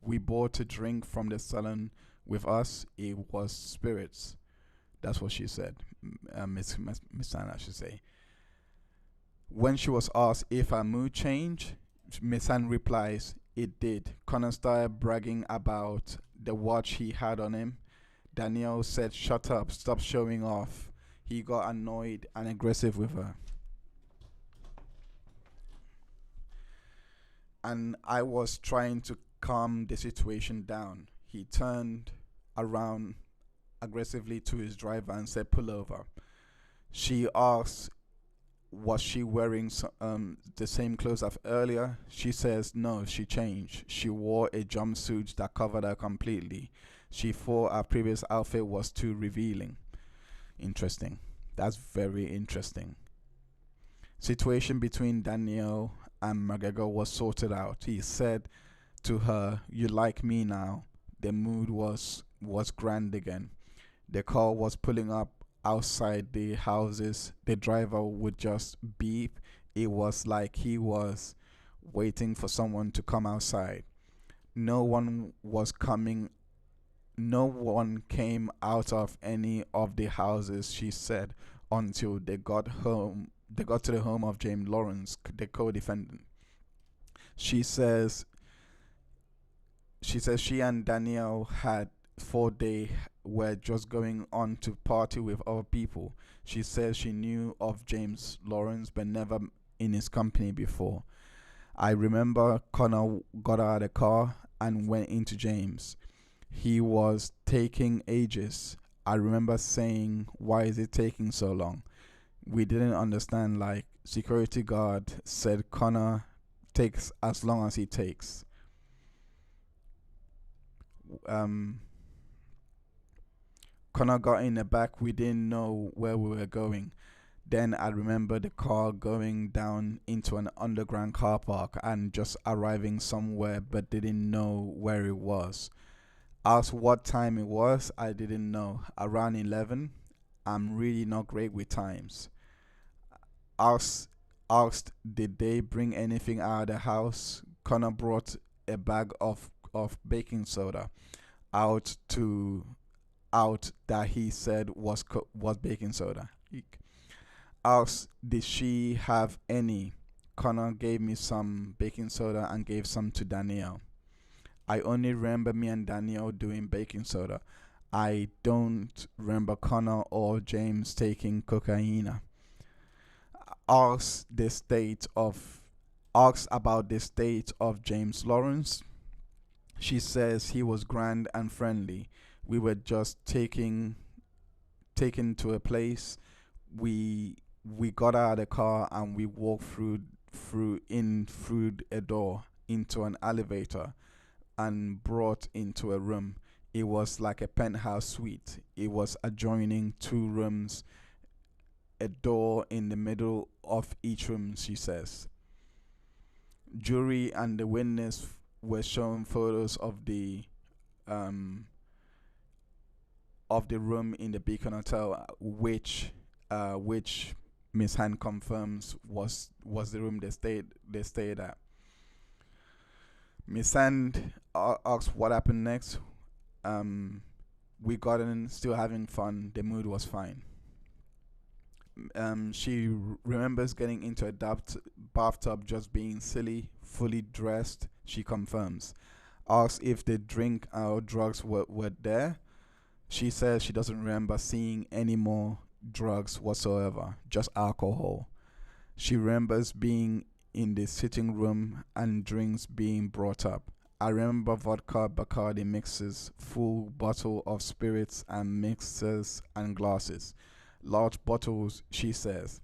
We bought a drink from the salon with us. It was spirits. That's what she said. Miss Anna, I should say. When she was asked if her mood changed, Miss Anne replies, it did. Conor started bragging about the watch he had on him. Danielle said, shut up, stop showing off. He got annoyed and aggressive with her. And I was trying to calm the situation down. He turned around aggressively to his driver and said, pull over. She asked, was she wearing the same clothes as earlier? She says no, she changed. She wore a jumpsuit that covered her completely. She thought her previous outfit was too revealing. Interesting. That's very interesting. Situation between Danielle and McGregor was sorted out. He said to her, you like me now. The mood was grand again. The car was pulling up outside the houses. The driver would just beep. It was like he was waiting for someone to come outside. No one came out of any of the houses, she said, until they got home. They got to the home of James Lawrence, the co-defendant. She says she and Danielle had 4 days were just going on to party with other people. She says she knew of James Lawrence but never in his company before. I remember Conor got out of the car and went into James. He was taking ages. I remember saying, why is it taking so long? We didn't understand. Like, security guard said Conor takes as long as he takes. Conor got in the back. We didn't know where we were going. Then I remember the car going down into an underground car park and just arriving somewhere but didn't know where it was. Asked what time it was, I didn't know. Around 11. I'm really not great with times. Asked did they bring anything out of the house. Conor brought a bag of baking soda out that he said was baking soda. Asked did she have any. Conor gave me some baking soda and gave some to Danielle. I only remember me and Danielle doing baking soda. I don't remember Conor or James taking cocaine. Asked about the state of James Lawrence. She says he was grand and friendly. We were just taken to a place. We got out of the car and we walked through a door into an elevator and brought into a room. It was like a penthouse suite. It was adjoining 2 rooms a door in the middle of each room, she says. Jury and the witness were shown photos um, of the room in the Beacon Hotel, which Miss Hand confirms was the room they stayed at. Miss Hand asked what happened next. We got in, still having fun. The mood was fine. She remembers getting into a bathtub, just being silly, fully dressed. She confirms. Asks if the drink or drugs were there. She says she doesn't remember seeing any more drugs whatsoever, just alcohol. She remembers being in the sitting room and drinks being brought up. I remember vodka, Bacardi mixes, full bottle of spirits and mixers and glasses. Large bottles, she says.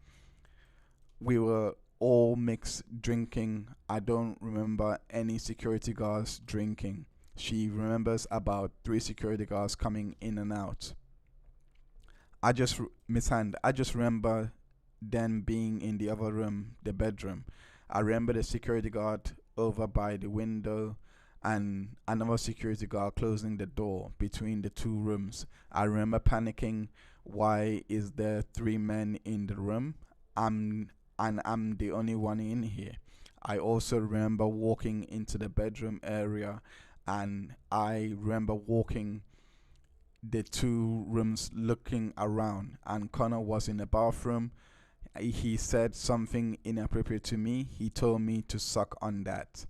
We were all mixed drinking. I don't remember any security guards drinking. She remembers about 3 security guards coming in and out. Miss Hand, I just remember them being in the other room, the bedroom. I remember the security guard over by the window and another security guard closing the door between the 2 rooms. I remember panicking. Why is there 3 men in the room? I'm the only one in here. I also remember walking into the bedroom area, and I remember walking the 2 rooms looking around, and Conor was in the bathroom. He said something inappropriate to me. He told me to suck on that.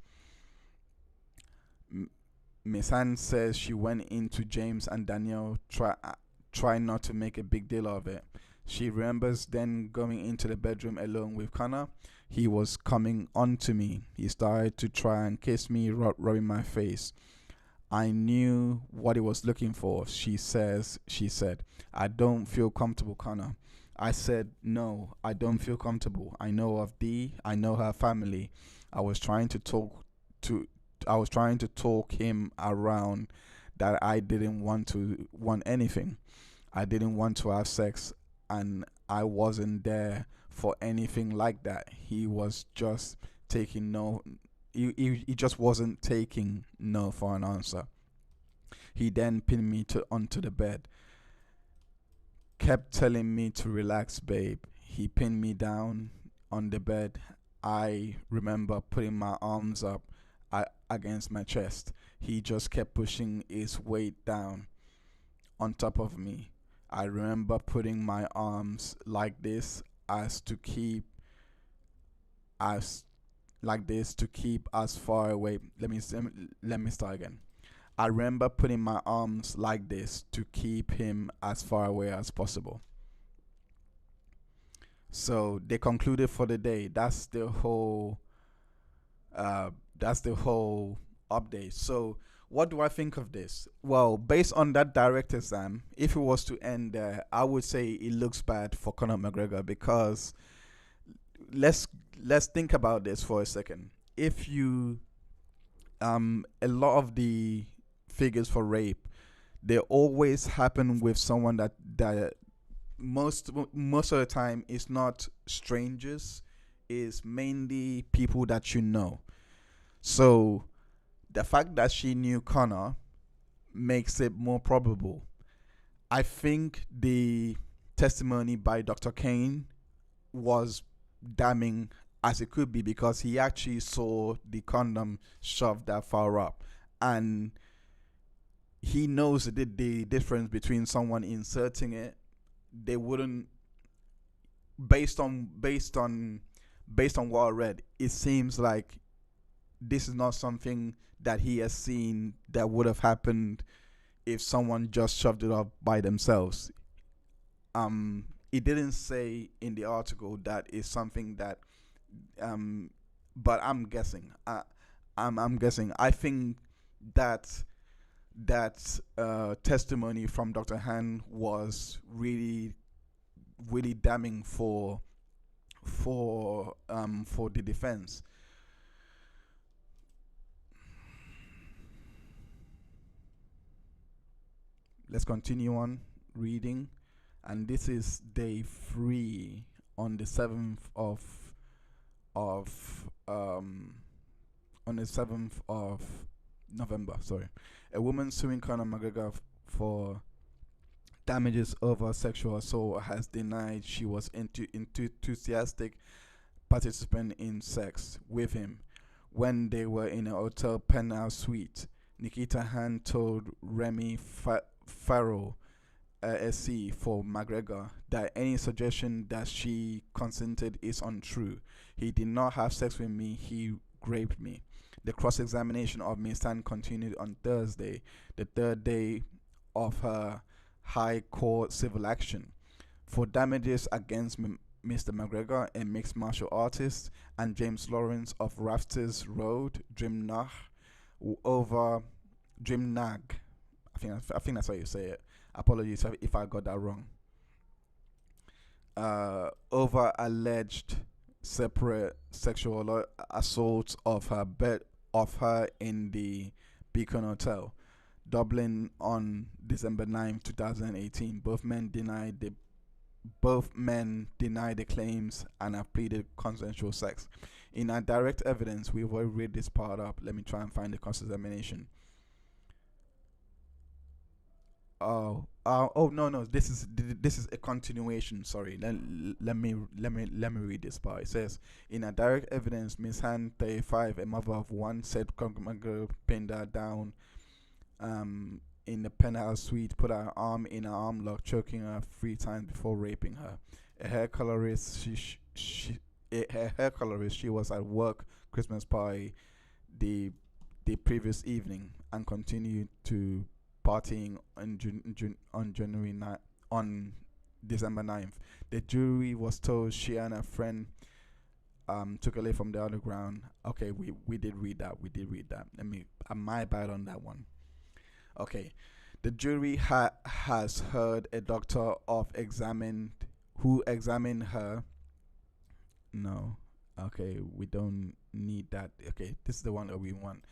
Miss Anne says she went into James and Danielle, try not to make a big deal of it. She remembers then going into the bedroom alone with Conor. He was coming on to me. He started to try and kiss me, rubbing my face. I knew what he was looking for. She said, I don't feel comfortable, Conor. I said, no, I don't feel comfortable. I know of Dee. I know her family. I was trying to talk him around that I didn't want anything. I didn't want to have sex, and I wasn't there for anything like that. He was just taking no. He just wasn't taking no for an answer. He then pinned me onto the bed. Kept telling me to relax, babe. He pinned me down on the bed. I remember putting my arms up against my chest. He just kept pushing his weight down on top of me. I remember putting my arms like this to keep us far away. Let me start again. I remember putting my arms like this to keep him as far away as possible. So they concluded for the day. That's the whole update. So what do I think of this? Well, based on that direct exam, if it was to end there, I would say it looks bad for Conor McGregor, because let's think about this for a second. If you a lot of the figures for rape, they always happen with someone that most of the time is not strangers, is mainly people that you know. So the fact that she knew Conor makes it more probable. I think the testimony by Dr. Kane was damning as it could be, because he actually saw the condom shoved that far up, and he knows the difference between someone inserting it. They wouldn't, based on what I read, it seems like this is not something that he has seen that would have happened if someone just shoved it up by themselves. It didn't say in the article that is something that, but I'm guessing. I'm guessing. I think that testimony from Dr. Hand was really, really damning for the defense. Let's continue on reading. and this is day 3 on the 7th of on the 7th of November. Sorry, a woman suing Conor McGregor for damages over sexual assault has denied she was enthusiastic participant in sex with him when they were in a hotel penthouse suite. Nikita Hand told Remy Farrell, SC for McGregor, that any suggestion that she consented is untrue. He did not have sex with me, he raped me. The cross-examination of Ms. Hand continued on Thursday, the third day of her High Court civil action for damages against Mr. McGregor, a mixed martial artist, and James Lawrence of Rafters Road, Drimnagh, over Drimnagh. I think that's how you say it. Apologies if I got that wrong. Over alleged separate sexual assault of her in the Beacon Hotel, Dublin, on December 9, 2018. Both men denied the claims and have pleaded consensual sex. In our direct evidence, we've already read this part up. Let me try and find the cross-examination. No. This is a continuation. Sorry. Let me read this part. It says, in a direct evidence, Miss Hand, 35, a mother of one, said Conor McGregor pinned her down in the penthouse suite, put her arm in her arm lock, choking her 3 times before raping her. A hair colorist, she was at work Christmas party the previous evening and continued to partying on December 9th. The jury was told she and her friend took a lift from the underground. Okay, we did read that. My bad on that one. Okay, the jury has heard a doctor who examined her. No, okay, we don't need that. Okay, this is the one that we want.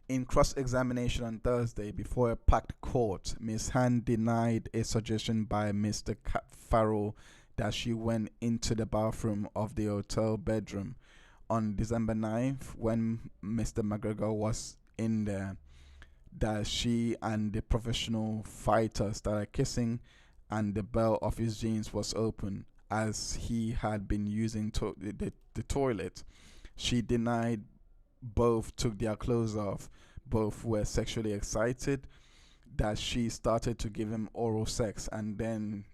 In cross-examination on Thursday before a packed court, Ms. Hand denied a suggestion by Mr. Farrell that she went into the bathroom of the hotel bedroom on December 9th when Mr. McGregor was in there, that she and the professional fighter started kissing and the belt of his jeans was open as he had been using the toilet. She denied both took their clothes off, both were sexually excited, that she started to give him oral sex and then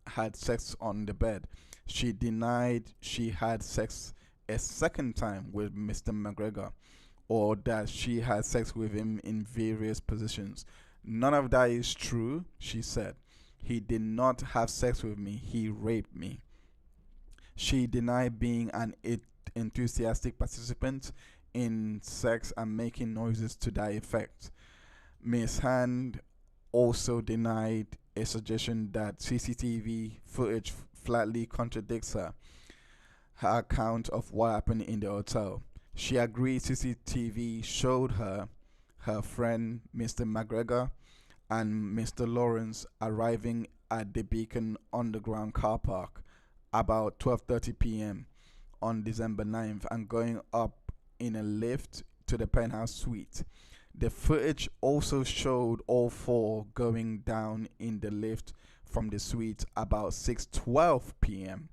had sex on the bed. She denied she had sex a second time with Mr. McGregor, or that she had sex with him in various positions. None of that is true, she said. He did not have sex with me, he raped me. She denied being an enthusiastic participant in sex and making noises to that effect. Ms. Hand also denied a suggestion that CCTV footage flatly contradicts her account of what happened in the hotel. She agreed CCTV showed her friend Mr. McGregor and Mr. Lawrence arriving at the Beacon Underground car park about 12:30 p.m. on December 9th and going up in a lift to the penthouse suite. The footage also showed all 4 going down in the lift from the suite about 6:12 p.m.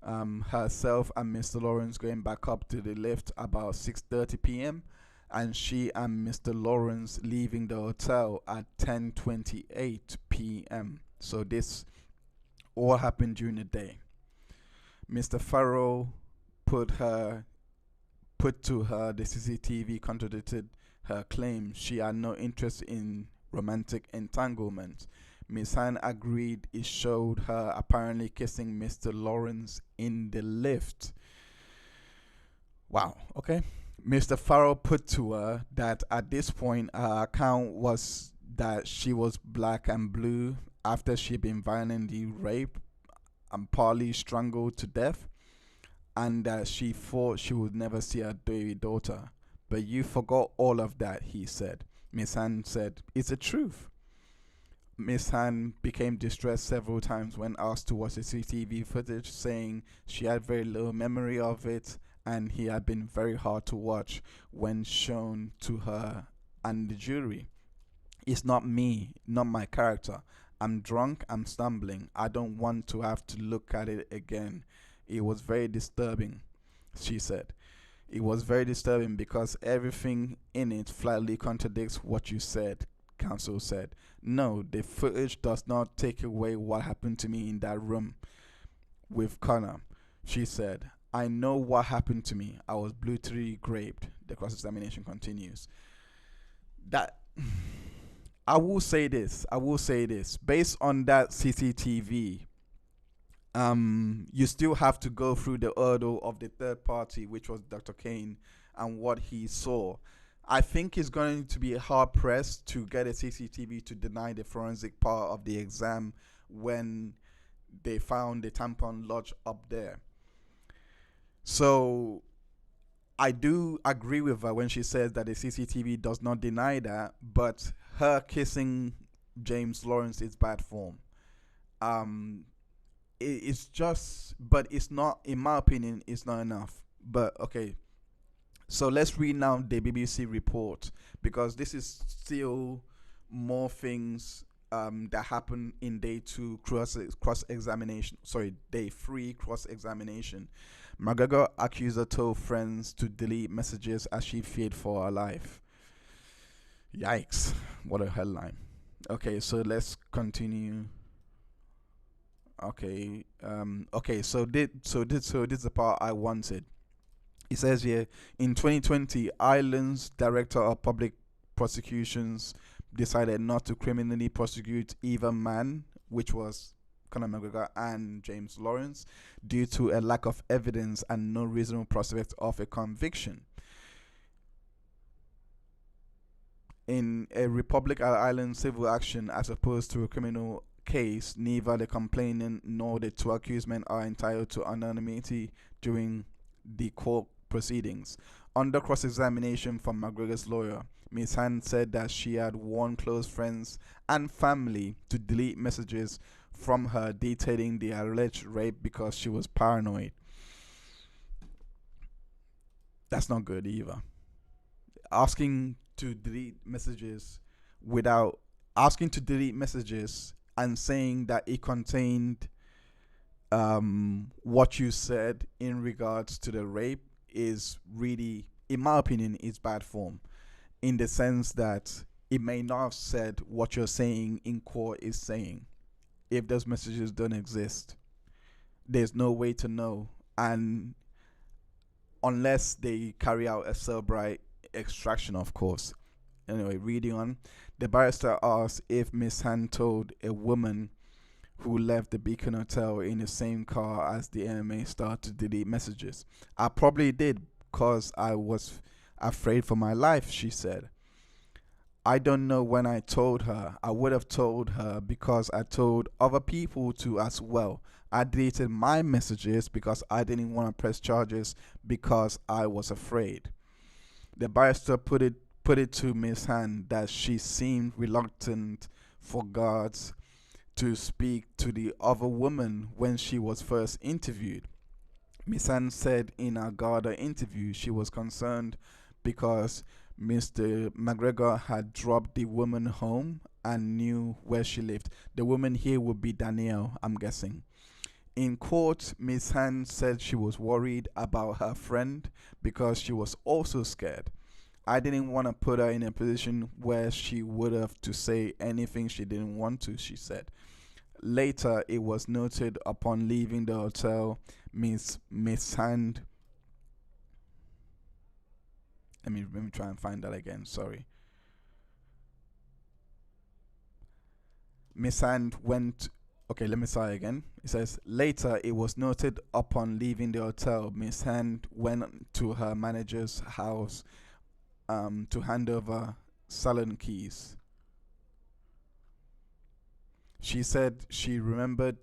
Herself and Mr. Lawrence going back up to the lift about 6:30 p.m. and she and Mr. Lawrence leaving the hotel at 10:28 p.m. So this all happened during the day. Mr. Farrell put to her the CCTV contradicted her claim she had no interest in romantic entanglement. Miss Hand agreed it showed her apparently kissing Mr. Lawrence in the lift. Wow, okay. Mr. Farrell put to her that at this point her account was that she was black and blue after she'd been violently raped and partly strangled to death, and that she thought she would never see her baby daughter. But you forgot all of that, he said. Miss Hand said, it's the truth. Miss Han became distressed several times when asked to watch the CCTV footage, saying she had very little memory of it and he had been very hard to watch when shown to her and the jury. It's not me, not my character. I'm drunk, I'm stumbling. I don't want to have to look at it again. It was very disturbing, she said. It was very disturbing because everything in it flatly contradicts what you said, counsel said. No, the footage does not take away what happened to me in that room with Conor, she said. I know what happened to me. I was brutally raped. The cross-examination continues. That I will say this. Based on that CCTV, you still have to go through the hurdle of the third party, which was Dr. Kane, and what he saw. I think it's going to be hard pressed to get a CCTV to deny the forensic part of the exam when they found the tampon lodged up there. So I do agree with her when she says that the CCTV does not deny that, but her kissing James Lawrence is bad form. It's just, but it's not, in my opinion, it's not enough. But okay. So let's read now the BBC report, because this is still more things that happen in day 2 cross-examination. Day 3 cross-examination. McGregor accuser told friends to delete messages as she feared for her life. Yikes! What a headline. Okay, so let's continue. Okay. So this is the part I wanted. It says here, in 2020, Ireland's Director of Public Prosecutions decided not to criminally prosecute either man, which was Conor McGregor, and James Lawrence, due to a lack of evidence and no reasonable prospect of a conviction. In a Republic of Ireland civil action as opposed to a criminal case, neither the complainant nor the 2 accused men are entitled to anonymity during the court proceedings. Under cross-examination from McGregor's lawyer, Ms. Hand said that she had warned close friends and family to delete messages from her detailing the alleged rape because she was paranoid. That's not good either. Asking to delete messages and saying that it contained what you said in regards to the rape is really, in my opinion, is bad form, in the sense that it may not have said what you're saying in court is saying. If those messages don't exist, there's no way to know, and unless they carry out a Cellbrite extraction, of course. Anyway, reading on, the barrister asked if Miss Hand told a woman who left the Beacon Hotel in the same car as the MMA star to delete messages. I probably did, because I was afraid for my life, she said. I don't know when I told her. I would have told her because I told other people to as well. I deleted my messages because I didn't want to press charges because I was afraid. The barrister put it to Miss Hand that she seemed reluctant for guards to speak to the other woman when she was first interviewed. Miss Hand said in a Garda interview she was concerned because Mr. McGregor had dropped the woman home and knew where she lived. The woman here would be Danielle, I'm guessing. In court, Miss Hand said she was worried about her friend because she was also scared. I didn't want to put her in a position where she would have to say anything she didn't want to, she said. Later, it was noted upon leaving the hotel, Miss Hand. Let me try and find that again. Sorry. Miss Hand went. Okay, let me start again. It says, later it was noted upon leaving the hotel, Miss Hand went to her manager's house to hand over salon keys. She said she remembered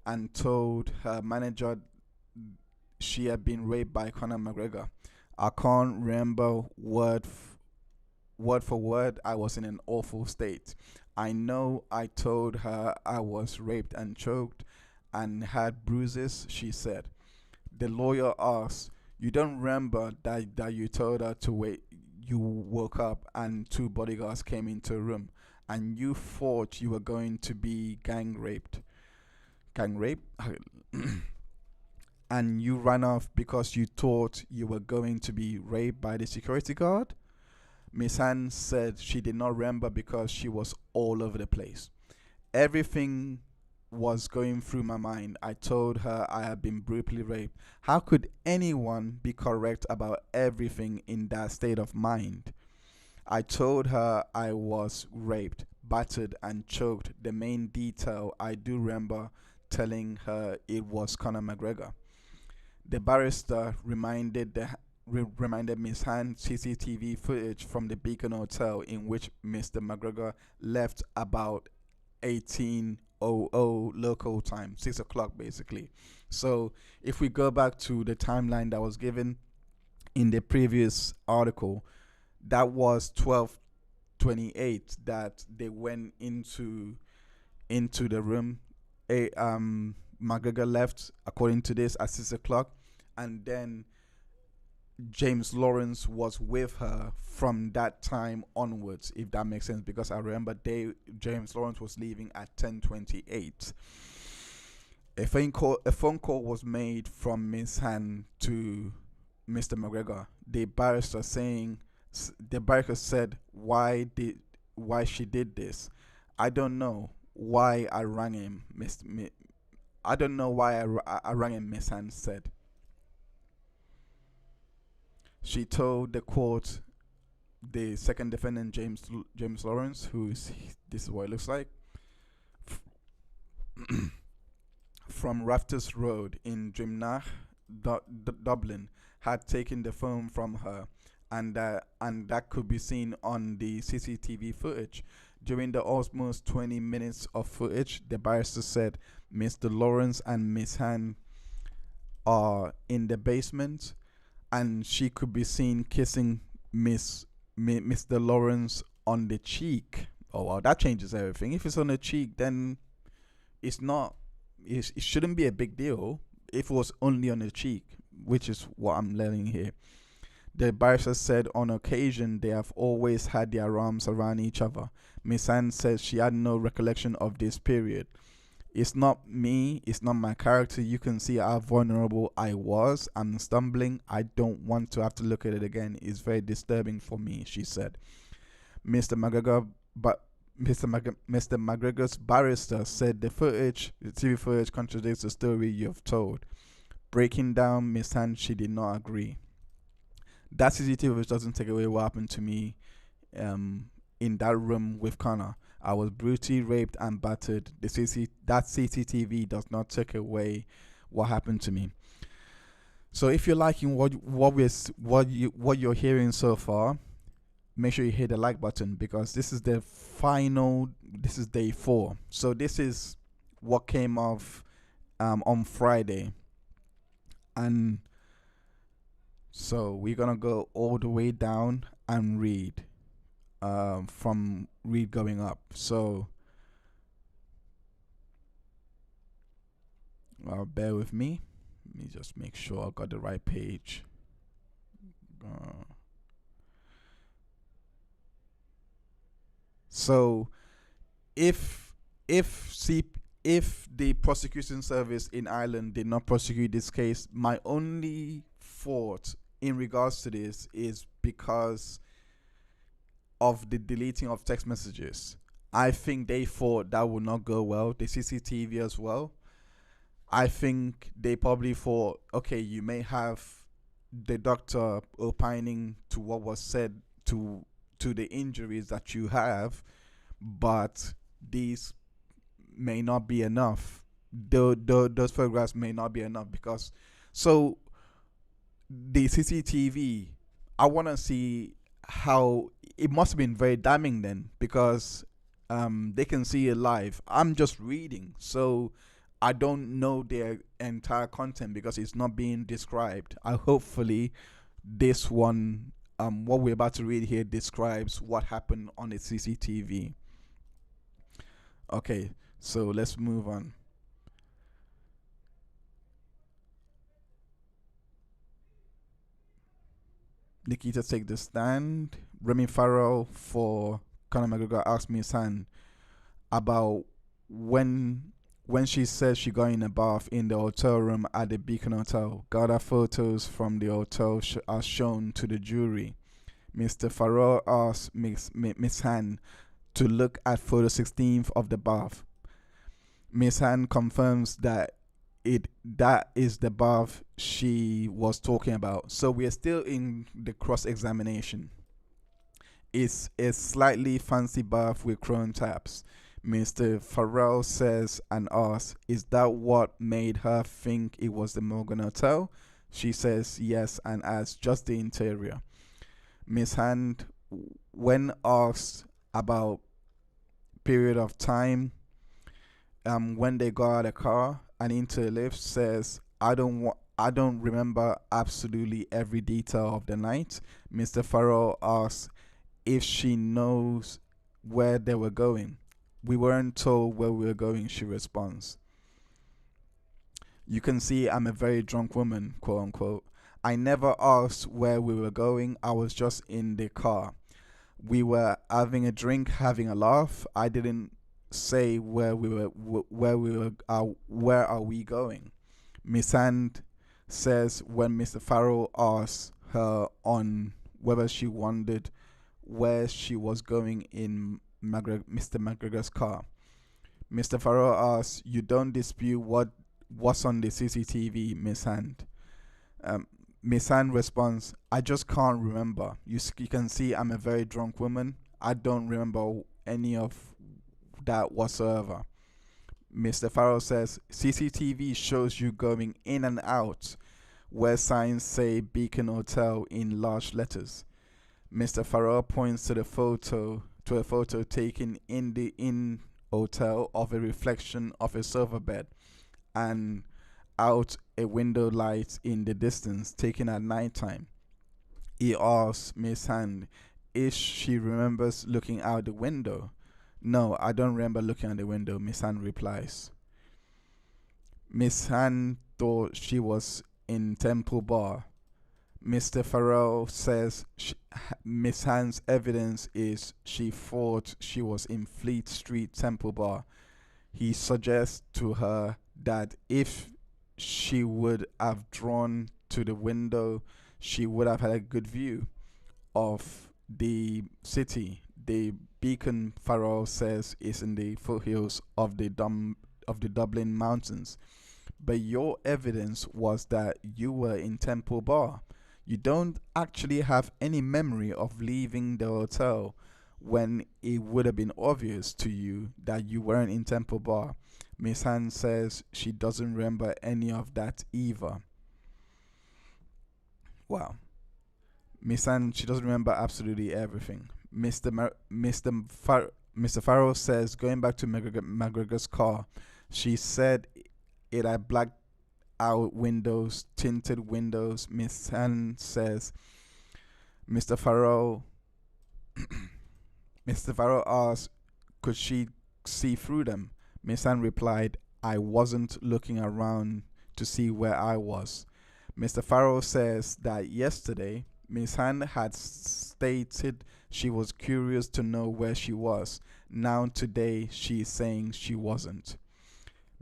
and told her manager she had been raped by Conor McGregor. I can't remember word word for word, I was in an awful state. I know I told her I was raped and choked and had bruises, she said. The lawyer asked, "You don't remember that you told her to wait? You woke up and two bodyguards came into the room and you thought you were going to be gang raped. Gang rape? And you ran off because you thought you were going to be raped by the security guard?" Miss Hand said she did not remember because she was all over the place. Everything was going through my mind. I told her I had been brutally raped. How could anyone be correct about everything in that state of mind? I told her I was raped, battered, and choked. The main detail I do remember telling her it was Conor McGregor. The barrister reminded Miss Hand CCTV footage from the Beacon Hotel in which Mr. McGregor left about 18:00 local time, 6 o'clock basically. So if we go back to the timeline that was given in the previous article, that was 12:28 that they went into the room. McGregor left according to this at 6 o'clock, and then James Lawrence was with her from that time onwards, if that makes sense, because I remember James Lawrence was leaving at 10:28. A phone call was made from Miss Hand to Mr. McGregor. The barrister said why she did this. "I don't know why I rang him, I don't know why I rang him," Miss Hand said. She told the court the second defendant, James Lawrence, this is what it looks like, from Rafters Road in Drimnagh, Dublin, had taken the phone from her, and that could be seen on the CCTV footage. During the almost 20 minutes of footage, the barrister said Mr. Lawrence and Miss Hand are in the basement, and she could be seen kissing Mr. Lawrence on the cheek. Oh wow, that changes everything. If it's on the cheek, then it shouldn't be a big deal. If it was only on the cheek, which is what I'm learning here. The barrister said on occasion they have always had their arms around each other. Miss Hand says she had no recollection of this period. "It's not me, it's not my character. You can see how vulnerable I was. I'm stumbling. I don't want to have to look at it again. It's very disturbing for me," she said. Mr. McGregor's barrister said the TV footage contradicts the story you've told. Breaking down Miss Hand, she did not agree. "That CCTV footage doesn't take away what happened to me in that room with Conor. I was brutally raped and battered. That CCTV does not take away what happened to me." So if you're liking what you're hearing so far, make sure you hit the like button, because this is day 4. So this is what came off on Friday, and so we're gonna go all the way down and read from read going up. So bear with me. Let me just make sure I got the right page. So if the prosecution service in Ireland did not prosecute this case, my only thought in regards to this is because of the deleting of text messages. I think they thought that would not go well. The CCTV as well. I think they probably thought, okay, you may have the doctor opining to what was said to the injuries that you have, but these may not be enough. Those photographs may not be enough, because so the CCTV, I want to see how it must have been very damning then, because they can see it live. I'm just reading, so I don't know their entire content because it's not being described. Hopefully this one what we're about to read here describes what happened on the CCTV. Okay, so let's move on. Nikita take the stand. Remy Farrell for Conor McGregor asked Miss Hand about when she said she got in a bath in the hotel room at the Beacon Hotel. Got her photos from the hotel are shown to the jury. Mr. Farrell asked Miss Hand to look at photo 16th of the bath. Miss Hand confirms that that is the bath she was talking about. So we are still in the cross-examination. It's a slightly fancy bath with chrome taps. Mr. Farrell says and asks, is that what made her think it was the Morgan Hotel? She says yes and adds, just the interior. Miss Hand, when asked about period of time when they got out of the car and into the lift, says, I don't remember absolutely every detail of the night. Mr. Farrell asks if she knows where they were going. We weren't told where we were going, she responds. You can see I'm a very drunk woman, quote unquote. I never asked where we were going. I was just in the car. We were having a drink, having a laugh. I didn't say where are we going. Miss Hand says when Mr. Farrell asked her on whether she wondered where she was going in Mr. McGregor's car. Mr. Farrell asks, you don't dispute what's on the CCTV, Miss Hand. Miss Hand responds, I just can't remember. You can see I'm a very drunk woman. I don't remember any of that whatsoever. Mr. Farrell says, CCTV shows you going in and out where signs say Beacon Hotel in large letters. Mr. Farrell points to a photo taken in the Inn Hotel of a reflection of a sofa bed and out a window light in the distance taken at night time. He asks Miss Hand if she remembers looking out the window. No, I don't remember looking at the window, Miss Hand replies. Miss Hand thought she was in Temple Bar. Mr. Farrell says Miss Hand's evidence is she thought she was in Fleet Street Temple Bar. He suggests to her that if she would have drawn to the window, she would have had a good view of the city. The Beacon, Farrell says, is in the foothills of the Dublin Mountains. But your evidence was that you were in Temple Bar. You don't actually have any memory of leaving the hotel when it would have been obvious to you that you weren't in Temple Bar. Miss Hand says she doesn't remember any of that either. Wow. Miss Hand, she doesn't remember absolutely everything. Mr. Farrell says, going back to McGregor's car, she said it had blacked out windows, tinted windows. Miss Hand says, Mr. Farrell asked, could she see through them? Miss Hand replied, I wasn't looking around to see where I was. Mr. Farrell says that yesterday, Miss Hand had stated she was curious to know where she was. Now today, she is saying she wasn't.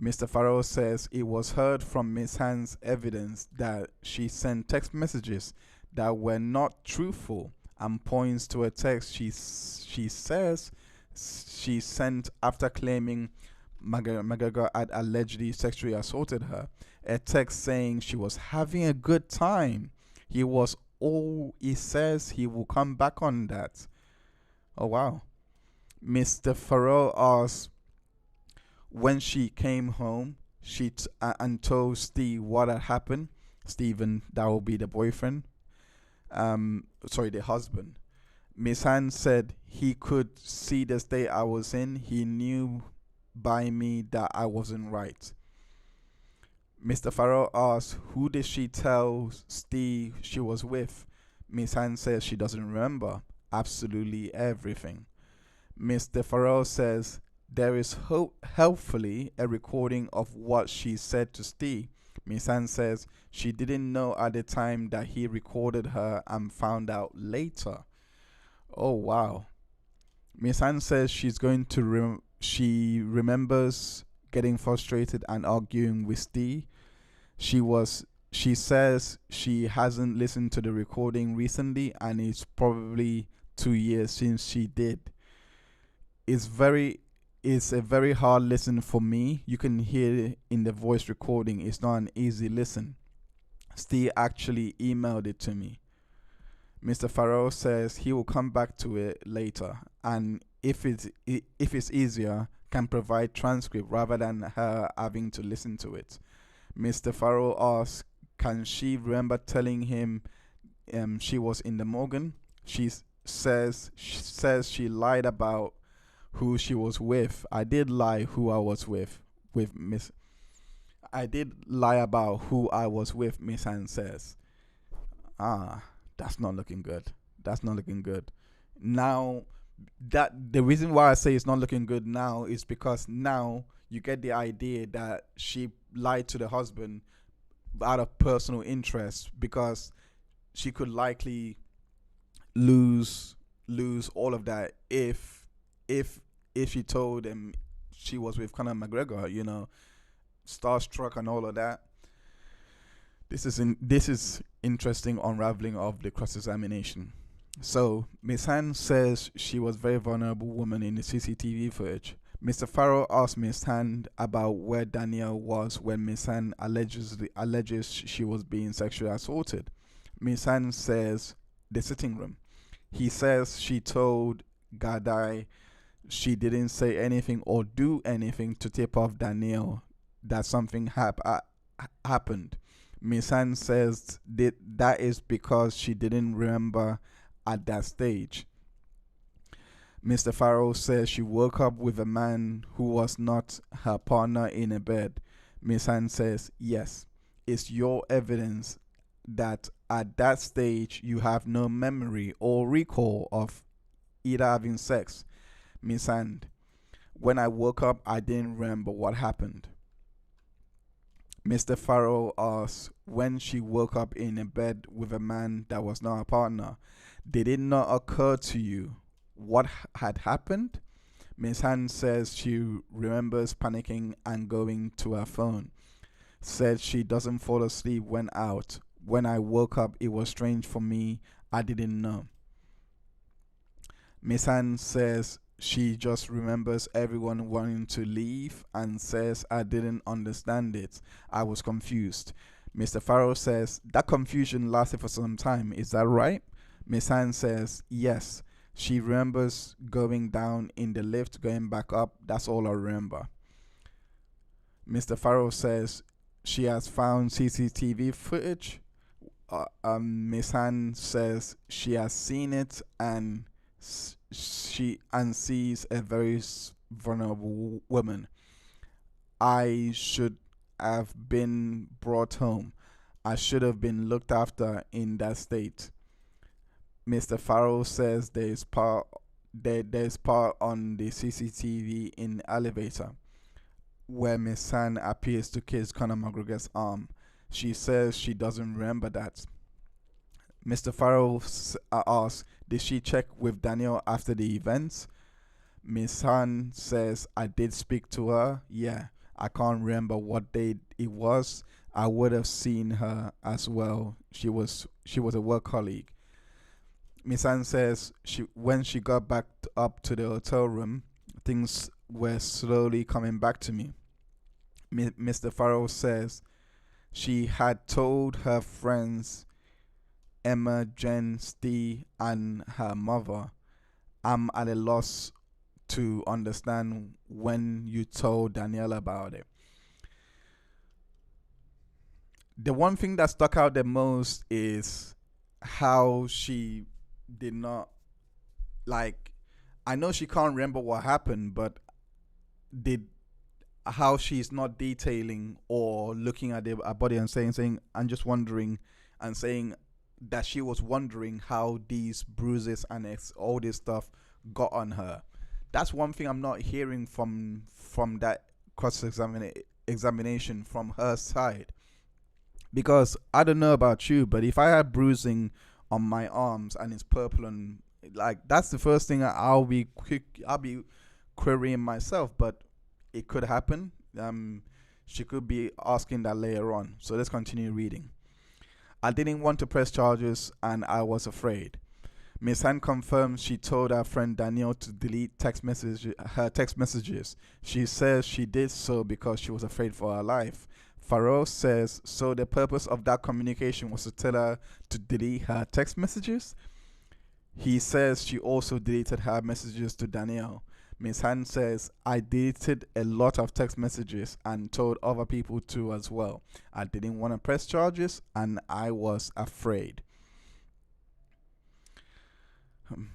Mr. Farrell says it was heard from Miss Hand's evidence that she sent text messages that were not truthful and points to a text she says she sent after claiming McGregor had allegedly sexually assaulted her. A text saying she was having a good time. He says he will come back on that. Oh wow. Mr. Farrell asks when she came home, and told Steve what had happened. Stephen, that will be the boyfriend. The husband. Miss Hand said he could see the state I was in. He knew by me that I wasn't right. Mr. Farrell asked, who did she tell Steve she was with? Miss Han says she doesn't remember absolutely everything. Mr. Farrell says there is helpfully a recording of what she said to Steve. Miss Han says she didn't know at the time that he recorded her and found out later. Oh wow. Miss Han says she's going to she remembers getting frustrated and arguing with Steve. She says she hasn't listened to the recording recently and it's probably 2 years since she did. It's a very hard listen for me. You can hear in the voice recording it's not an easy listen. Steve actually emailed it to me. Mr. Farrell says he will come back to it later and if it's easier can provide transcript rather than her having to listen to it. Mr. Farrell asks, can she remember telling him she was in the Morgan? She says she lied about who she was with. I did lie who I was with Miss. I did lie about who I was with, Miss Han says. That's not looking good. That's not looking good. Now, that the reason why I say it's not looking good now is because now you get the idea that she lied to the husband out of personal interest because she could likely lose all of that if she told him she was with Conor McGregor, you know, starstruck and all of that. This is interesting unraveling of the cross-examination. So Miss Han says she was a very vulnerable woman in the CCTV footage. Mr. Farrell asked Miss Han about where Danielle was when Miss Han alleges she was being sexually assaulted. Miss Han says the sitting room. He says she told Gadai she didn't say anything or do anything to tip off Danielle that something happened. Miss Han says that is because she didn't remember at that stage. Mr. Farrell says she woke up with a man who was not her partner in a bed. Miss Han says, yes, it's your evidence that at that stage you have no memory or recall of either having sex. Miss Han, when I woke up, I didn't remember what happened. Mr. Farrell asks when she woke up in a bed with a man that was not a partner. Did it not occur to you what had happened? Miss Han says she remembers panicking and going to her phone. Said she doesn't fall asleep when out. When I woke up, it was strange for me. I didn't know. Miss Han says she just remembers everyone wanting to leave and says I didn't understand it. I was confused. Mr. Farrell says that confusion lasted for some time. Is that right? Miss Han says yes. She remembers going down in the lift, going back up. That's all I remember. Mr. Farrell says she has found CCTV footage. Miss Han says she has seen it and she sees a very vulnerable woman. I should have been brought home. I should have been looked after in that state. Mr. Farrell says there's part on the CCTV in the elevator where Miss Han appears to kiss Conor McGregor's arm. She says she doesn't remember that. Mr. Farrell asks, did she check with Danielle after the events? Miss Han says, I did speak to her. Yeah, I can't remember what day it was. I would have seen her as well. She was a work colleague. Miss Han says when she got back up to the hotel room, things were slowly coming back to me. Mr. Farrell says she had told her friends Emma, Jen, Steve, and her mother. I'm at a loss to understand when you told Danielle about it. The one thing that stuck out the most is how she did not, like, I know she can't remember what happened, but how she's not detailing or looking at her body and saying I'm just wondering and saying that she was wondering how these bruises and all this stuff got on her. That's one thing I'm not hearing from that examination from her side. Because I don't know about you, but if I had bruising on my arms and it's purple, and like, that's the first thing I'll be querying myself. But it could happen. She could be asking that later on. So let's continue reading. I didn't want to press charges and I was afraid. Miss Hand confirms she told her friend Danielle to delete her text messages. She says she did so because she was afraid for her life. Farrell says, so the purpose of that communication was to tell her to delete her text messages? He says she also deleted her messages to Danielle. Miss Hand says, I deleted a lot of text messages and told other people to as well. I didn't want to press charges and I was afraid.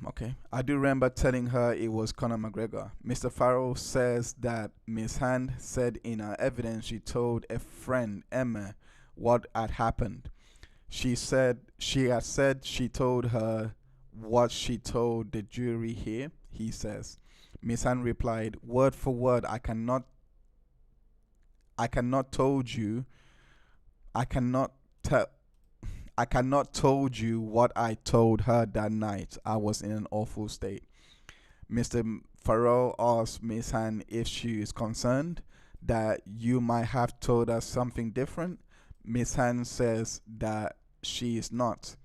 Okay. I do remember telling her it was Conor McGregor. Mr. Farrell says that Miss Hand said in her evidence she told a friend, Emma, what had happened. She said she told her what she told the jury here, he says. Miss Hand replied, word for word, I cannot told you what I told her that night. I was in an awful state. Mr. Farrell asked Miss Hand if she is concerned that you might have told her something different. Miss Hand says that she is not.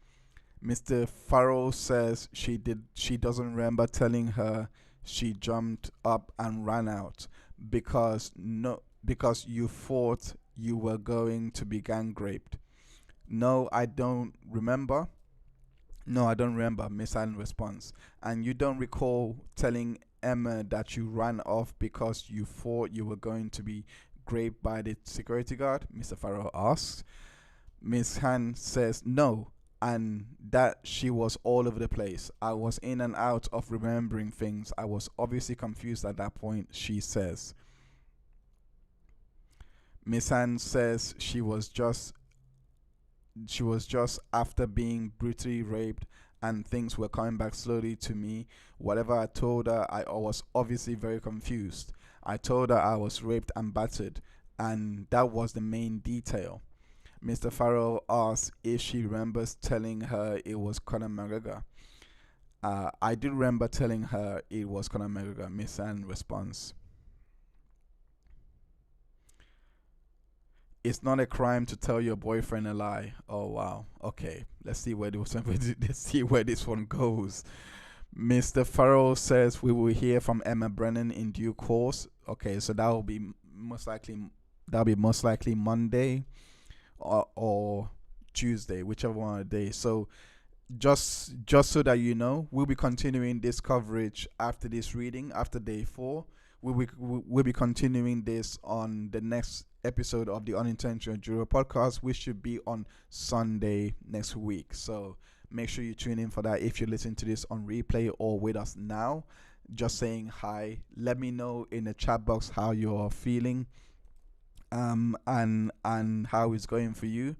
Mr. Farrell says she doesn't remember telling her she jumped up and ran out because you thought you were going to be gang raped. No, I don't remember. Miss Hand responds. And you don't recall telling Emma that you ran off because you thought you were going to be raped by the security guard? Mr. Farrell asks. Miss Hand says no, and that she was all over the place. I was in and out of remembering things. I was obviously confused at that point, she says. Miss Hand says she was just after being brutally raped and things were coming back slowly to me. Whatever I told her, I was obviously very confused. I told her I was raped and battered, and that was the main detail. Mr. Farrell asked if she remembers telling her it was Conor McGregor. I do remember telling her it was Conor McGregor, Miss Hand responds. It's not a crime to tell your boyfriend a lie. Oh wow. Okay. Let's see where this one goes. Mr. Farrell says we will hear from Emma Brennan in due course. Okay, so that'll be most likely Monday or Tuesday, whichever one of the days. So just so that you know, we'll be continuing this coverage after this reading, after day 4. We'll be continuing this on the next episode of the Unintentional Juror podcast, which should be on Sunday next week. So make sure you tune in for that. If you're listening to this on replay or with us now, just saying hi. Let me know in the chat box how you're feeling, and how it's going for you.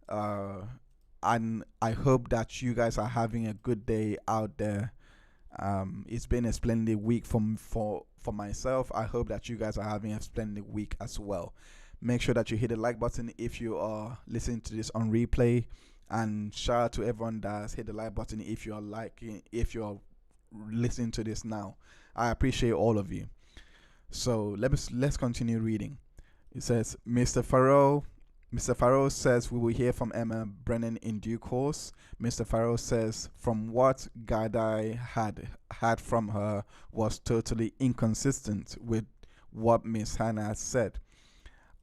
And I hope that you guys are having a good day out there. It's been a splendid week for myself. I hope that you guys are having a splendid week as well. Make sure that you hit the like button if you are listening to this on replay, and shout out to everyone that's hit the like button if you're listening to this now. I appreciate all of you. So let's continue reading. It says, Mr. Farrell says we will hear from Emma Brennan in due course. Mr. Farrell says from what Gadai had from her was totally inconsistent with what Miss Hannah had said.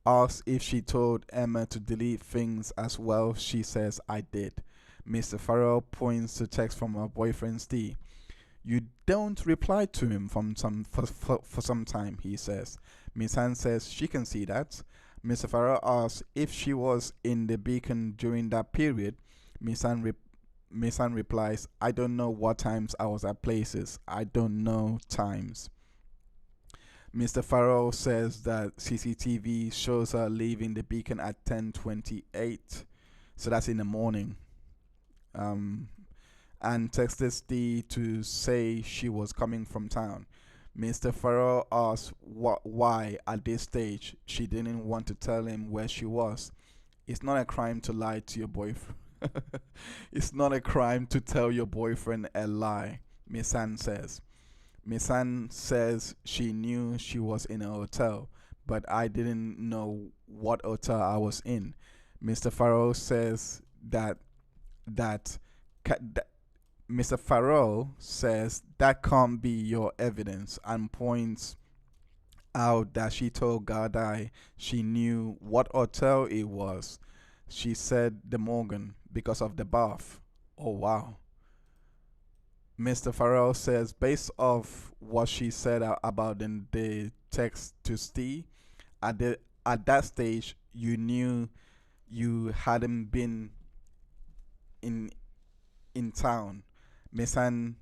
Asked if she told Emma to delete things as well, she says I did. Mr. Farrell points to text from her boyfriend Steve. You don't reply to him for some time, he says. Miss Hand says she can see that. Mr. Farrell asks if she was in the Beacon during that period. Miss Hand replies, I don't know what times I was at places. I don't know times. Mr. Farrell says that CCTV shows her leaving the Beacon at 10:28. So that's in the morning. and texted Steve to say she was coming from town. Mr. Farrell asked why at this stage she didn't want to tell him where she was. It's not a crime to lie to your boyfriend. It's not a crime to tell your boyfriend a lie, Miss Ann says. Miss Ann says she knew she was in a hotel, but I didn't know what hotel I was in. Mr. Farrell says that Mr. Farrell says that can't be your evidence and points out that she told Gardai she knew what hotel it was. She said the Morgan because of the bath. Oh wow. Mr. Farrell says based off what she said about the text to Steve, at that stage you knew you hadn't been in town. Miss Ann,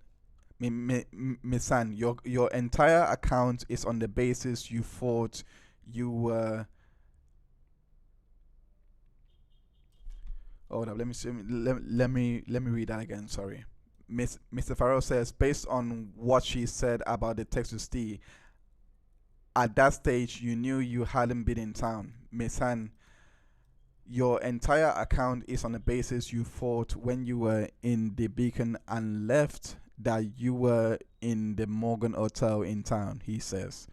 Miss Ann, your entire account is on the basis you thought you were. Hold up, let me see. Let me read that again. Sorry, Mr. Farrell says based on what she said about the text to Steve, at that stage you knew you hadn't been in town. Miss Ann, your entire account is on the basis you thought when you were in the Beacon and left that you were in the Morgan Hotel in town, he says.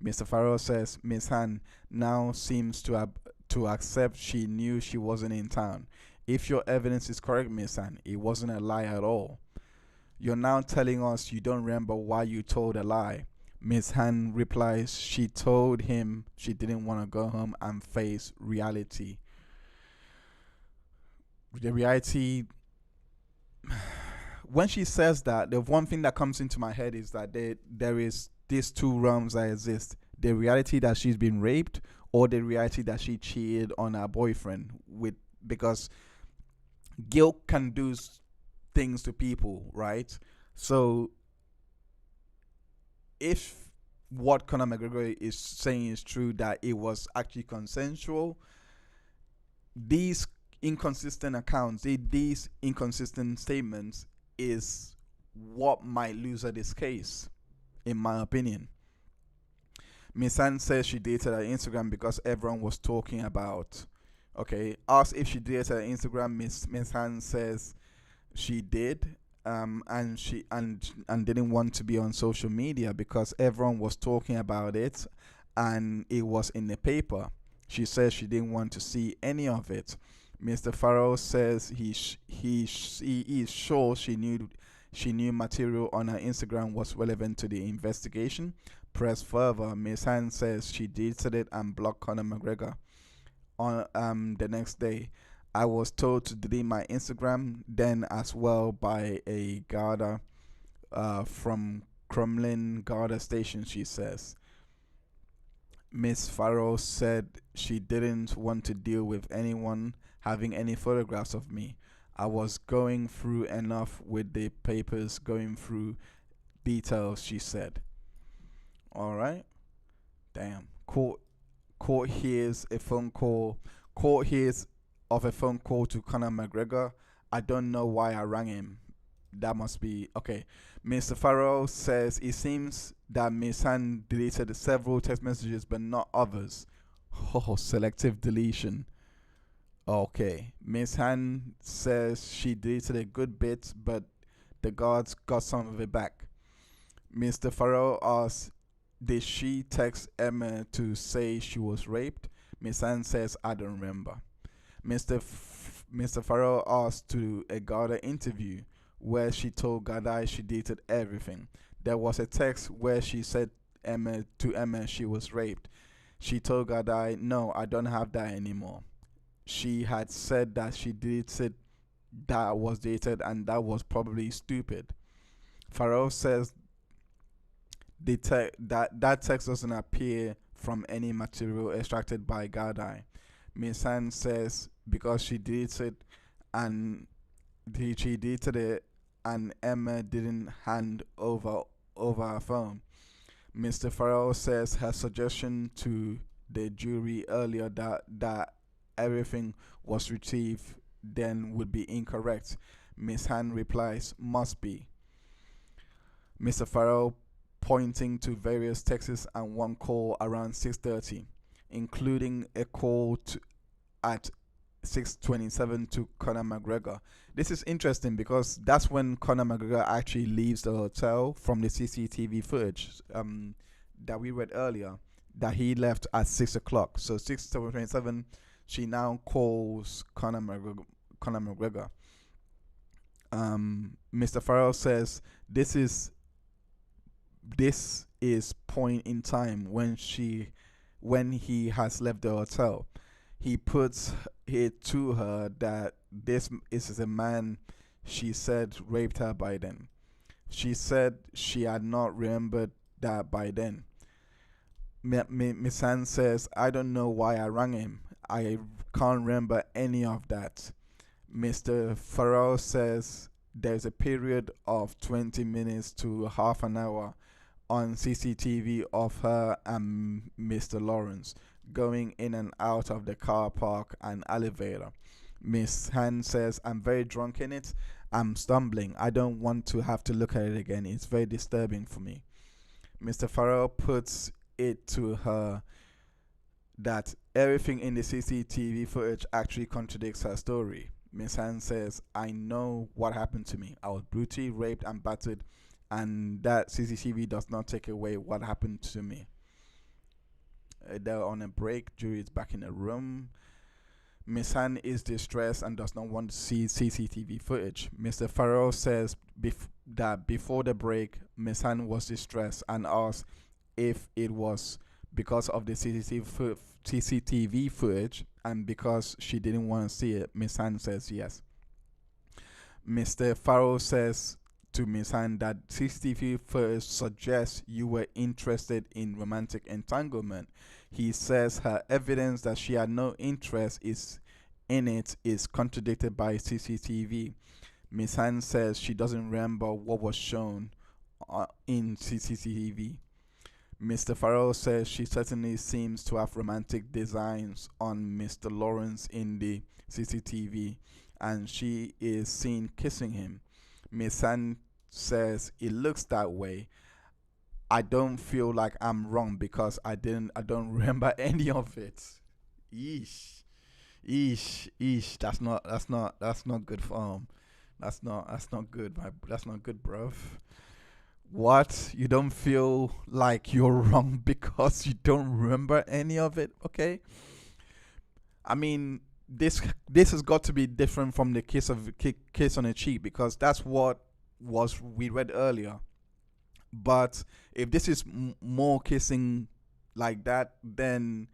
Mr. Farrell says Miss Han now seems to accept she knew she wasn't in town. If your evidence is correct, Miss Han, it wasn't a lie at all. You're now telling us you don't remember why you told a lie. Miss Han replies she told him she didn't want to go home and face reality. The reality, when she says that, the one thing that comes into my head is that there is these two realms that exist: the reality that she's been raped, or the reality that she cheated on her boyfriend with, because guilt can do things to people, right? So if what Conor McGregor is saying is true, that it was actually consensual, these inconsistent accounts, these inconsistent statements is what might lose her this case, in my opinion. Miss Ann says she dated her Instagram because everyone was talking about. Okay, asked if she dated her Instagram, Miss Ann says she did, and she didn't want to be on social media because everyone was talking about it, and it was in the paper. She says she didn't want to see any of it. Mr. Farrell says he is sure she knew material on her Instagram was relevant to the investigation. Press further, Miss Han says she deleted it and blocked Conor McGregor. On the next day, I was told to delete my Instagram then as well by a Garda from Crumlin Garda station, she says. Miss Farrell said she didn't want to deal with anyone having any photographs of me. I was going through enough with the papers, going through details, she said. All right. Damn. Court hears a phone call. Court hears of a phone call to Conor McGregor. I don't know why I rang him. That must be okay. Mr. Farrell says it seems that Miss Han deleted several text messages but not others. Oh, selective deletion. Okay. Miss Han says she deleted a good bit, but the guards got some of it back. Mr. Farrell asks, did she text Emma to say she was raped? Miss Han says, I don't remember. Mr. Farrell asked to a Garda interview where she told Gadai she dated everything. There was a text where she said to Emma she was raped. She told Gadai, no, I don't have that anymore. She had said that she deleted that was dated and that was probably stupid. Farrell says that text doesn't appear from any material extracted by Gadai. Miss Han says because she deleted it and Emma didn't hand over her phone. Mr. Farrell says her suggestion to the jury earlier that everything was retrieved then would be incorrect. Miss Han replies, must be. Mr. Farrell pointing to various texts and one call around 6:30, including a call at 6:27 to Conor McGregor. This is interesting because that's when Conor McGregor actually leaves the hotel from the CCTV footage that we read earlier, that he left at 6 o'clock. So 6:27, she now calls Conor McGregor. Mr. Farrell says this is point in time when he has left the hotel. He puts it to her that this is a man she said raped her by then. She said she had not remembered that by then. Miss Han says, I don't know why I rang him. I can't remember any of that. Mr. Farrell says there's a period of 20 minutes to half an hour on CCTV of her and Mr. Lawrence going in and out of the car park and elevator. Miss Han says, I'm very drunk in it. I'm stumbling. I don't want to have to look at it again. It's very disturbing for me. Mr. Farrell puts it to her that everything in the CCTV footage actually contradicts her story. Miss Han says, I know what happened to me. I was brutally raped and battered, and that CCTV does not take away what happened to me. They're on a break. Jury is back in the room. Miss Han is distressed and does not want to see CCTV footage. Mr. Farrell says that before the break, Miss Han was distressed and asked if it was because of the CCTV footage and because she didn't want to see it. Miss Han says yes. Mr. Farrell says to Miss Han that CCTV footage suggests you were interested in romantic entanglement. He says her evidence that she had no interest in it is contradicted by CCTV. Miss Han says she doesn't remember what was shown in CCTV. Mr. Farrell says she certainly seems to have romantic designs on Mr. Lawrence in the CCTV, and she is seen kissing him. Miss Han says it looks that way. I don't feel like I'm wrong because I don't remember any of it. Eesh. That's not good for That's not good, that's not good, bruv. What? You don't feel like you're wrong because you don't remember any of it? Okay. I mean, this has got to be different from the kiss on the cheek, because that's what we read earlier. But if this is more kissing like that, then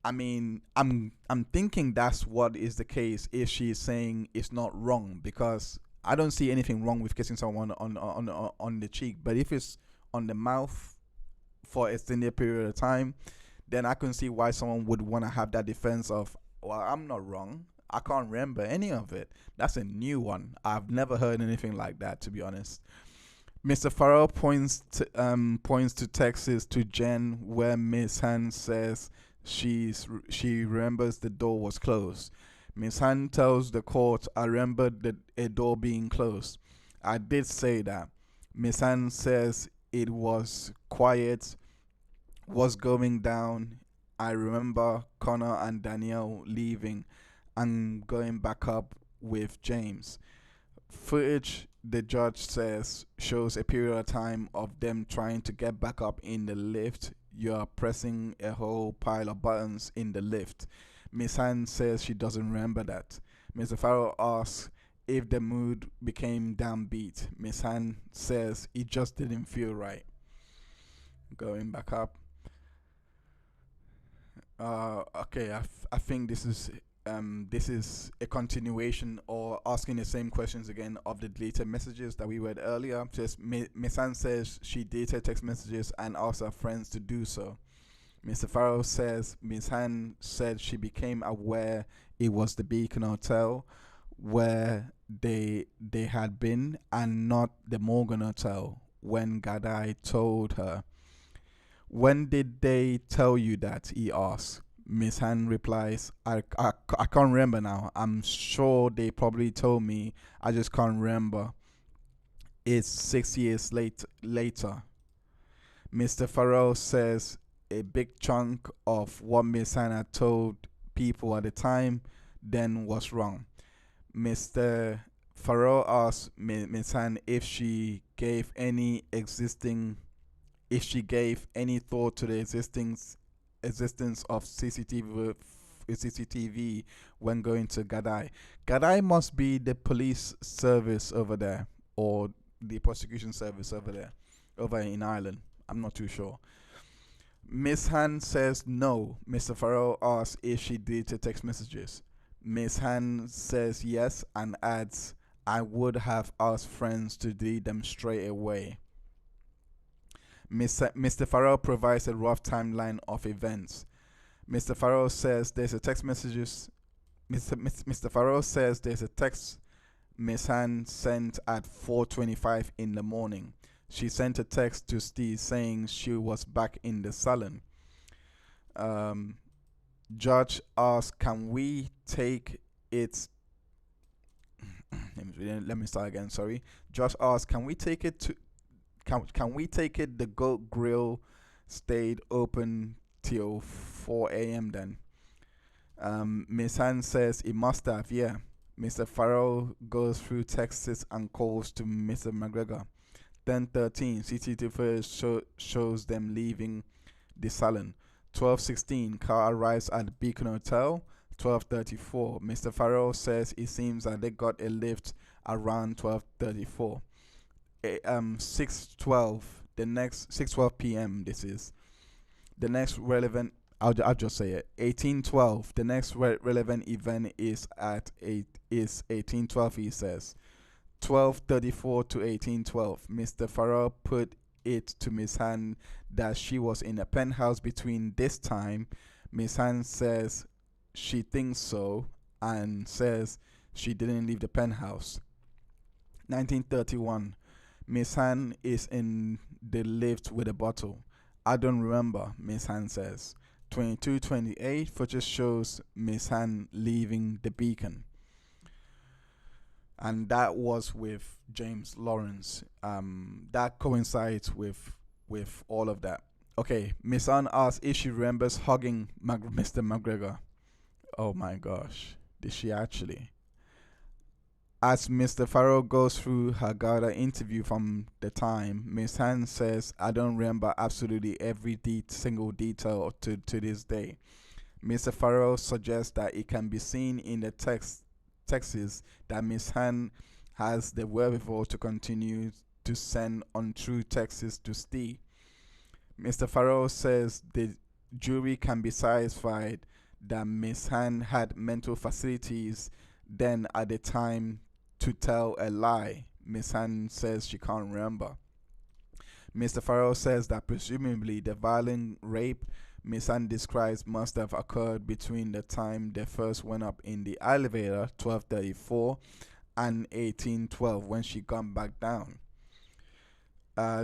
I mean, I'm thinking that's what is the case if she's saying it's not wrong, because I don't see anything wrong with kissing someone on the cheek. But if it's on the mouth for an extended period of time, then I can see why someone would want to have that defense of, well, I'm not wrong. I can't remember any of it. That's a new one. I've never heard anything like that, to be honest. Mr. Farrell points to Texas to Jen, where Miss Han says she remembers the door was closed. Miss Han tells the court, I remembered a door being closed. I did say that. Miss Han says it was quiet, was going down. I remember Connor and Danielle leaving and going back up with James. Footage, the judge says, shows a period of time of them trying to get back up in the lift. You're pressing a whole pile of buttons in the lift. Miss Han says she doesn't remember that. Mr. Farrell asks if the mood became downbeat. Miss Han says it just didn't feel right. Going back up. Okay, I think this is a continuation or asking the same questions again of the deleted messages that we read earlier. Just Miss Han says she deleted text messages and asked her friends to do so. Mr. Farrell says Miss Han said she became aware it was the Beacon Hotel where they had been and not the Morgan Hotel when Gadai told her. When did they tell you that? He asked. Miss Han replies, I can't remember now. I'm sure they probably told me. I just can't remember. It's 6 years later. Mr. Farrell says a big chunk of what Miss Han had told people at the time then was wrong. Mr. Farrell asked Miss Han if she gave any thought to the existence of CCTV when going to Gadai. Gadai must be the police service over there, or the prosecution service over in Ireland. I'm not too sure. Miss Han says no. Mr. Farrell asks if she deleted text messages. Miss Han says yes and adds, I would have asked friends to delete them straight away. Mr. Farrell provides a rough timeline of events. Mr. Farrell says there's a text messages. Mr. Farrell says there's a text Miss Han sent at 4:25 in the morning. She sent a text to Steve saying she was back in the salon. Judge asked, "Can we take it?" Let me start again. Sorry. Judge asked, "Can we take it to? Can we take it? The Goat Grill stayed open till 4 a.m. then." Miss Han says it must have. Yeah. Mr. Farrell goes through texts and calls to Mr. McGregor. 10:13 CCTV shows them leaving the salon. 12:16 car arrives at the Beacon Hotel. 12:34 Mr. Farrell says it seems that they got a lift around 12:34. 6:12 p.m. This is the next relevant. I'll just say it. 18:12. The next relevant event is at 18:12. He says 12:34 to 18:12. Mr. Farrell put it to Miss Han that she was in a penthouse between this time. Miss Han says she thinks so and says she didn't leave the penthouse. 19:31. Miss Han is in the lift with a bottle. I don't remember, Miss Han says. 22:28 footage shows Miss Han leaving the Beacon. And that was with James Lawrence. That coincides with all of that. Okay, Miss Han asks if she remembers hugging Mr. McGregor. Oh my gosh, did she actually? As Mr. Farrell goes through her Garda interview from the time, Miss Han says, I don't remember absolutely every single detail to this day. Mr. Farrell suggests that it can be seen in the texts that Miss Han has the wherewithal to continue to send untrue texts to Steve. Mr. Farrell says the jury can be satisfied that Miss Han had mental facilities then at the time to tell a lie. Miss Han says she can't remember. Mr. Farrell says that presumably the violent rape Miss Han describes must have occurred between the time they first went up in the elevator, 12:34, and 18:12 when she got back down.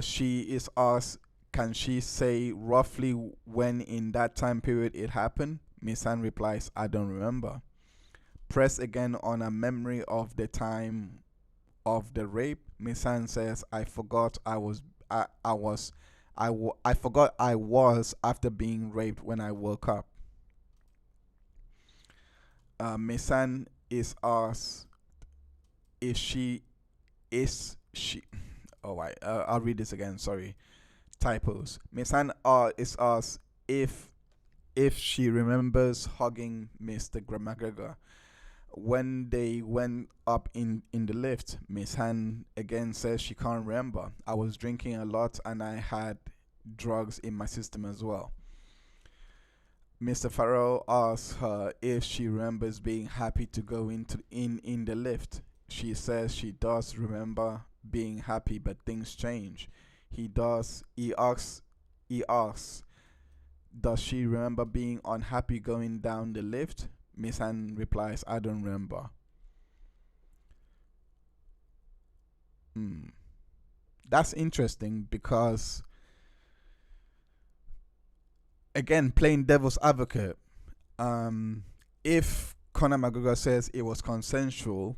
She is asked, can she say roughly when in that time period it happened? Miss Han replies, I don't remember. Press again on a memory of the time of the rape. Miss Han says, I forgot I forgot I was after being raped when I woke up. Miss Han is asked if she is she. Oh, I'll read this again. Sorry, typos. Miss Han is asked if she remembers hugging Mr. McGregor when they went up in the lift. Miss Han again says she can't remember. I was drinking a lot and I had drugs in my system as well. Mr. Farrell asks her if she remembers being happy to go in the lift. She says she does remember being happy, but things change. He asks, does she remember being unhappy going down the lift? Miss Han replies, I don't remember. That's interesting because, again, playing devil's advocate, if Conor McGregor says it was consensual,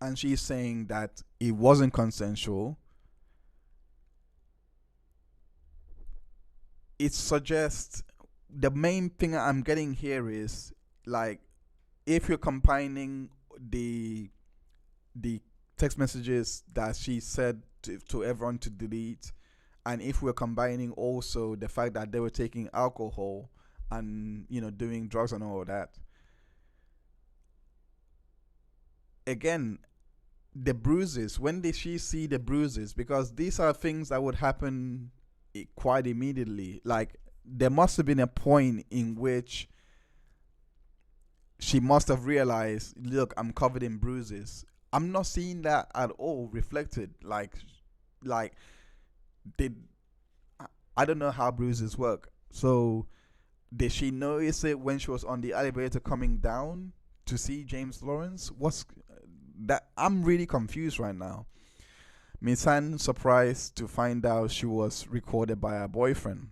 and she's saying that it wasn't consensual, it suggests, the main thing I'm getting here is, like, if you're combining the text messages that she said to everyone to delete, and if we're combining also the fact that they were taking alcohol and doing drugs and all that, again, the bruises, when did she see the bruises? Because these are things that would happen quite immediately. Like, there must have been a point in which she must have realized, look, I'm covered in bruises. I'm not seeing that at all reflected. Like did I don't know how bruises work. So did she notice it when she was on the elevator coming down to see James Lawrence? What's that? I'm really confused right now. Miss Han surprised to find out she was recorded by her boyfriend.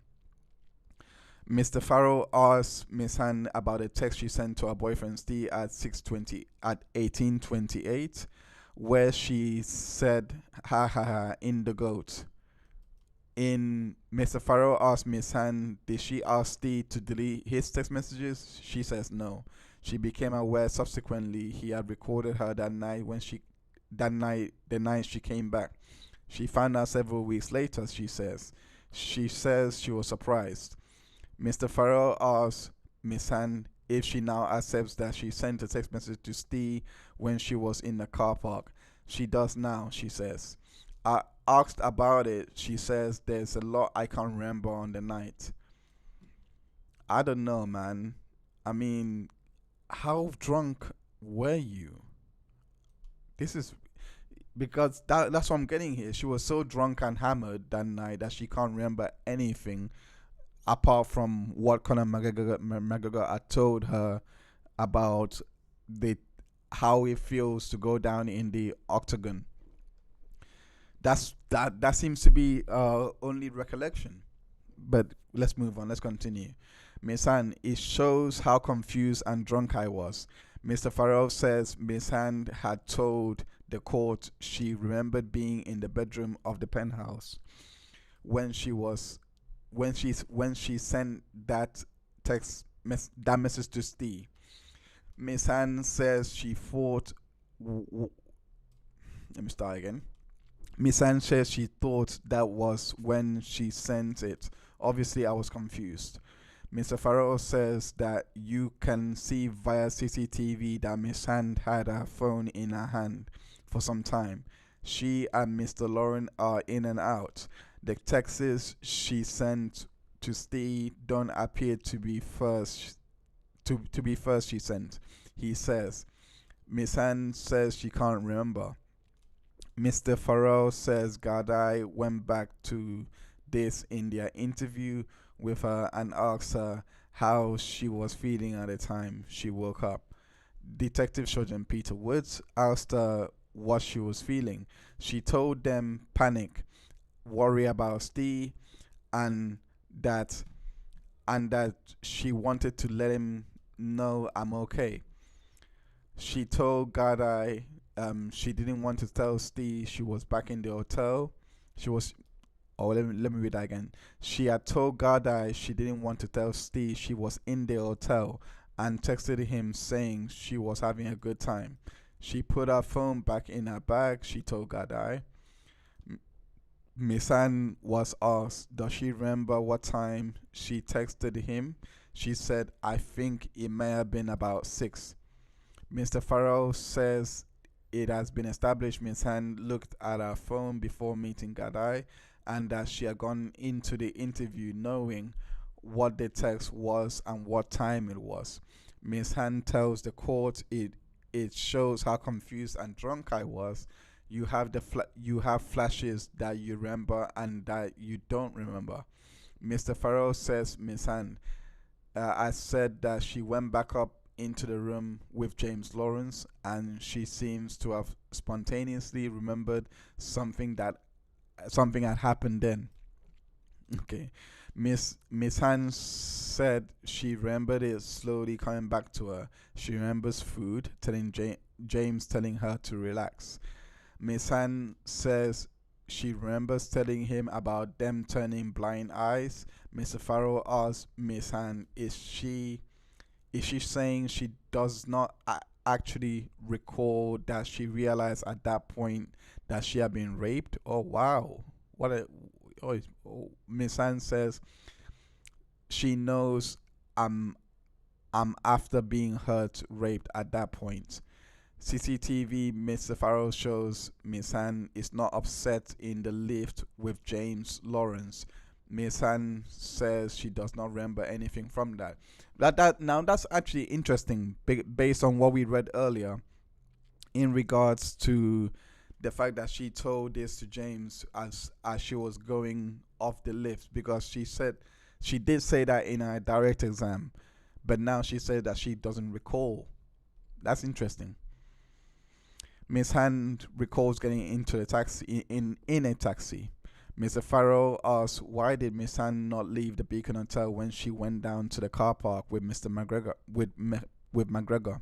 Mr. Farrell asked Miss Han about a text she sent to her boyfriend Steve at 18:28, where she said, "Ha ha ha, in the goat." In Mr. Farrell asked Miss Han, did she ask Steve to delete his text messages? She says no. She became aware subsequently he had recorded her that night the night she came back. She found out several weeks later, she says. She says she was surprised. Mr. Farrell asked Miss Han if she now accepts that she sent a text message to Steve when she was in the car park. She does now, she says. I asked about it. She says there's a lot I can't remember on the night. I don't know, man. I mean, how drunk were you? This is because that's what I'm getting here. She was so drunk and hammered that night that she can't remember anything apart from what Conor McGregor had told her about how it feels to go down in the octagon. That seems to be only recollection. But let's move on. Let's continue. Miss Han, it shows how confused and drunk I was. Mr. Farrell says Miss Han had told the court she remembered being in the bedroom of the penthouse when she sent that that message to Steve. Miss Han says she thought. Let me start again. Miss Han says she thought that was when she sent it. Obviously, I was confused. Mr. Farrell says that you can see via CCTV that Miss Han had her phone in her hand for some time. She and Mr. Lauren are in and out. The texts she sent to Steve don't appear to be first. To be first, she sent. He says. Miss Han says she can't remember. Mr. Farrell says Gadai went back to this in their interview with her and asked her how she was feeling at the time she woke up. Detective Sergeant Peter Woods asked her what she was feeling. She told them panic, worry about Steve, and that she wanted to let him know I'm okay. She told Gadai she didn't want to tell Steve she was back in the hotel. Let me read that again. She had told Gadai she didn't want to tell Steve she was in the hotel and texted him saying she was having a good time. She put her phone back in her bag, she told Gadai. Miss Han was asked, does she remember what time she texted him? She said, I think it may have been about 6. Mr. Farrell says it has been established Miss Han looked at her phone before meeting Gadai and that she had gone into the interview knowing what the text was and what time it was. Miss Han tells the court it shows how confused and drunk I was. You have you have flashes that you remember and that you don't remember. Mr. Farrell says Miss Han I said that she went back up into the room with James Lawrence and she seems to have spontaneously remembered something had happened then. Okay. Miss Han said she remembered it slowly coming back to her. She remembers food, telling James telling her to relax. Miss Han says she remembers telling him about them turning blind eyes. Mr. Farrell asks Miss Han, is she saying she does not actually recall that she realized at that point that she had been raped? Oh wow, what a Miss Han says she knows I'm after being hurt, raped at that point. CCTV Mr. Farrell shows Miss Han is not upset in the lift with James Lawrence. Miss Han says she does not remember anything from that. Now that's actually interesting based on what we read earlier in regards to the fact that she told this to James as she was going off the lift, because she did say that in her direct exam, but now she said that she doesn't recall. That's interesting. Miss Hand recalls getting into the taxi in a taxi. Mr. Farrell asks why did Miss Hand not leave the Beacon Hotel when she went down to the car park with Mr. McGregor with McGregor,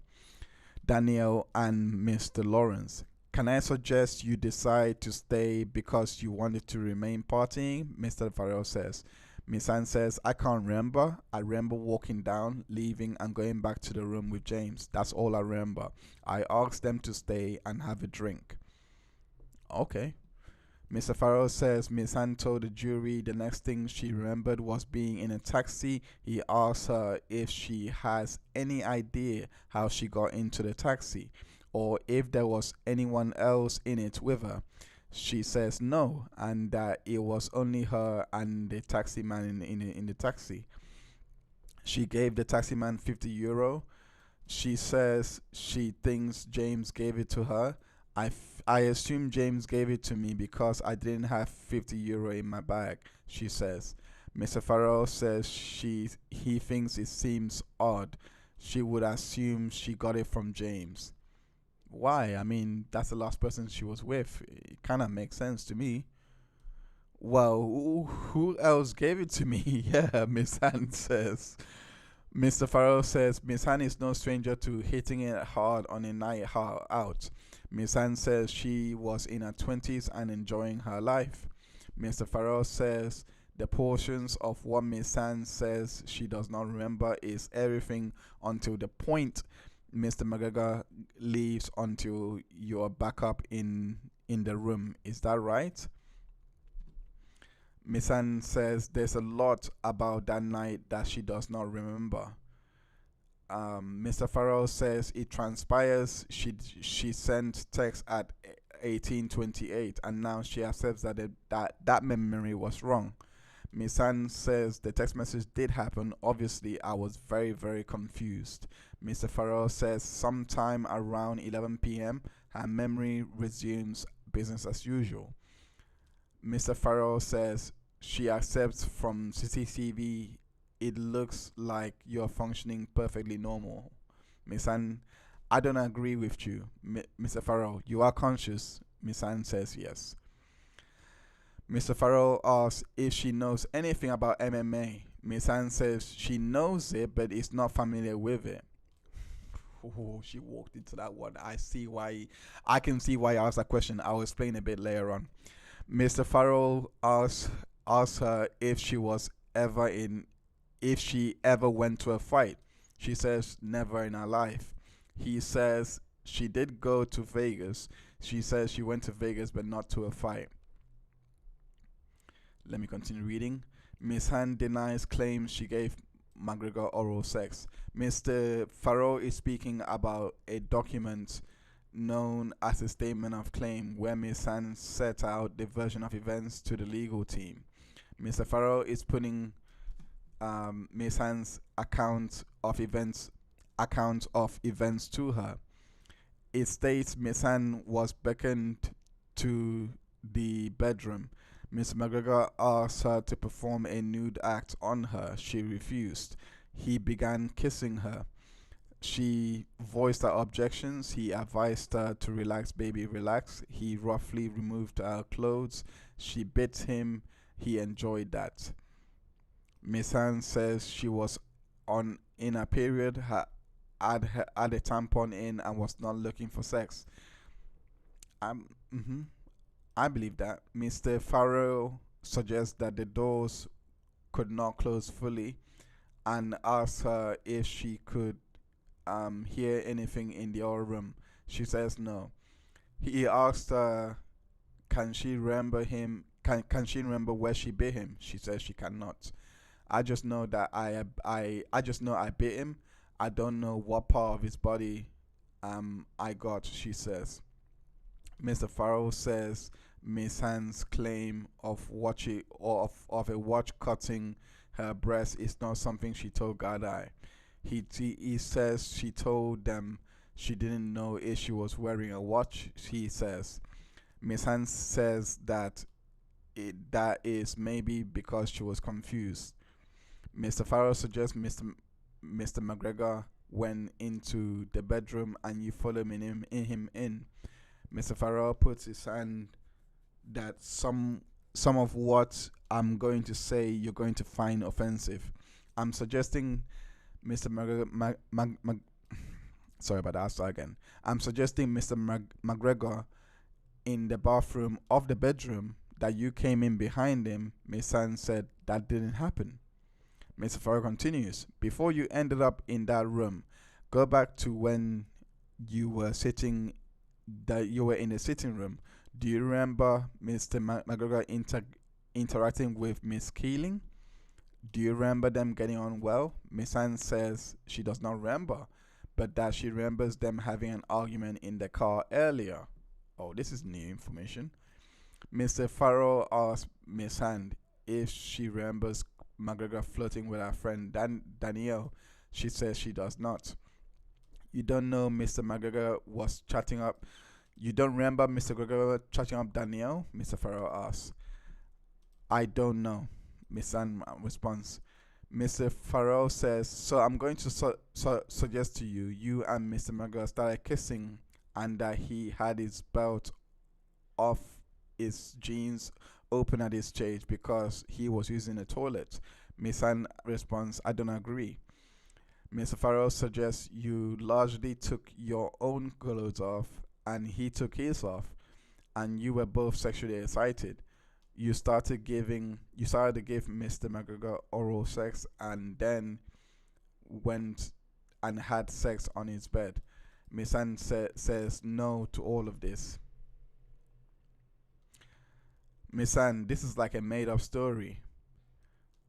Daniel, and Mr. Lawrence. Can I suggest you decide to stay because you wanted to remain partying? Mr. Farrell says. Miss Anne says, I can't remember. I remember walking down, leaving, and going back to the room with James. That's all I remember. I asked them to stay and have a drink. Okay. Mr. Farrell says Miss Anne told the jury the next thing she remembered was being in a taxi. He asked her if she has any idea how she got into the taxi or if there was anyone else in it with her. She says no, and that it was only her and the taxi man in the taxi. She gave the taxi man €50. She says she thinks James gave it to her. I assume James gave it to me because I didn't have €50 in my bag, she says. Mr. Farrell says he thinks it seems odd. She would assume she got it from James. Why? I mean, that's the last person she was with. It kind of makes sense to me. Well, who else gave it to me? Yeah, Miss Han says. Mr. Farrell says Miss Han is no stranger to hitting it hard on a night out. Miss Han says she was in her 20s and enjoying her life. Mr. Farrell says the portions of what Miss Han says she does not remember is everything until the point Mr. McGregor leaves until you're back up in the room. Is that right? Miss Anne says there's a lot about that night that she does not remember. Mr. Farrell says it transpires she sent text at 18:28 and now she accepts that memory was wrong. Miss Anne says the text message did happen. Obviously, I was very, very confused. Mr. Farrell says sometime around 11 p.m., her memory resumes business as usual. Mr. Farrell says she accepts from CCTV it looks like you're functioning perfectly normal. Miss Anne, I don't agree with you. Mr. Farrell, you are conscious? Miss Anne says yes. Mr. Farrell asks if she knows anything about MMA. Miss Anne says she knows it, but is not familiar with it. Oh, she walked into that one. I can see why I asked that question. I'll explain a bit later on. Mr. Farrell asks her if she ever went to a fight. She says never in her life. He says she did go to Vegas. She says she went to Vegas but not to a fight. Let me continue reading. Miss Han denies claims she gave McGregor oral sex. Mr. Farrell is speaking about a document known as a statement of claim where Miss Han set out the version of events to the legal team. Mr. Farrell is putting Miss Han's account of events to her. It states Miss Han was beckoned to the bedroom. Miss McGregor asked her to perform a nude act on her. She refused. He began kissing her. She voiced her objections. He advised her to relax, baby, relax. He roughly removed her clothes. She bit him. He enjoyed that. Miss Hand says she was on in a period, had a tampon in, and was not looking for sex. I'm, I believe that. Mr. Farrell suggests that the doors could not close fully and asks her if she could hear anything in the other room. She says no. He asked her, can she remember him? Can she remember where she bit him? She says she cannot. I just know that I just know I bit him. I don't know what part of his body I got, she says. Mr. Farrell says Miss Hand's claim of watching or of a watch cutting her breast is not something she told Gadai. He says she told them she didn't know if she was wearing a watch. He says Miss Hand says that that is maybe because she was confused. Mr. Farrell suggests Mr. McGregor went into the bedroom and you follow him in. Mr. Farrell puts his hand that some of what I'm going to say you're going to find offensive. I'm suggesting Mr. sorry about that. I'll start again. I'm suggesting Mr. McGregor in the bathroom of the bedroom that you came in behind him. Miss Hand said that didn't happen. Mr. Farrell continues, before you ended up in that room, go back to when you were in the sitting room. Do you remember Mr. McGregor interacting with Miss Keeling? Do you remember them getting on well? Miss Hand says she does not remember, but that she remembers them having an argument in the car earlier. Oh, this is new information. Mr. Farrell asks Miss Hand if she remembers McGregor flirting with her friend Danielle. She says she does not. You don't know Mr. McGregor was chatting up. You don't remember Mr. McGregor chatting up Danielle? Mr. Farrell asks. I don't know. Miss Hand responds. Mr. Farrell says, so I'm going to suggest to you, you and Mr. McGregor started kissing and that he had his belt off his jeans open at his chest because he was using the toilet. Miss Hand responds, I don't agree. Mr. Farrell suggests you largely took your own clothes off and he took his off and you were both sexually excited. You started to give Mr. McGregor oral sex and then went and had sex on his bed. Miss Hand says no to all of this. Miss Hand, this is like a made-up story.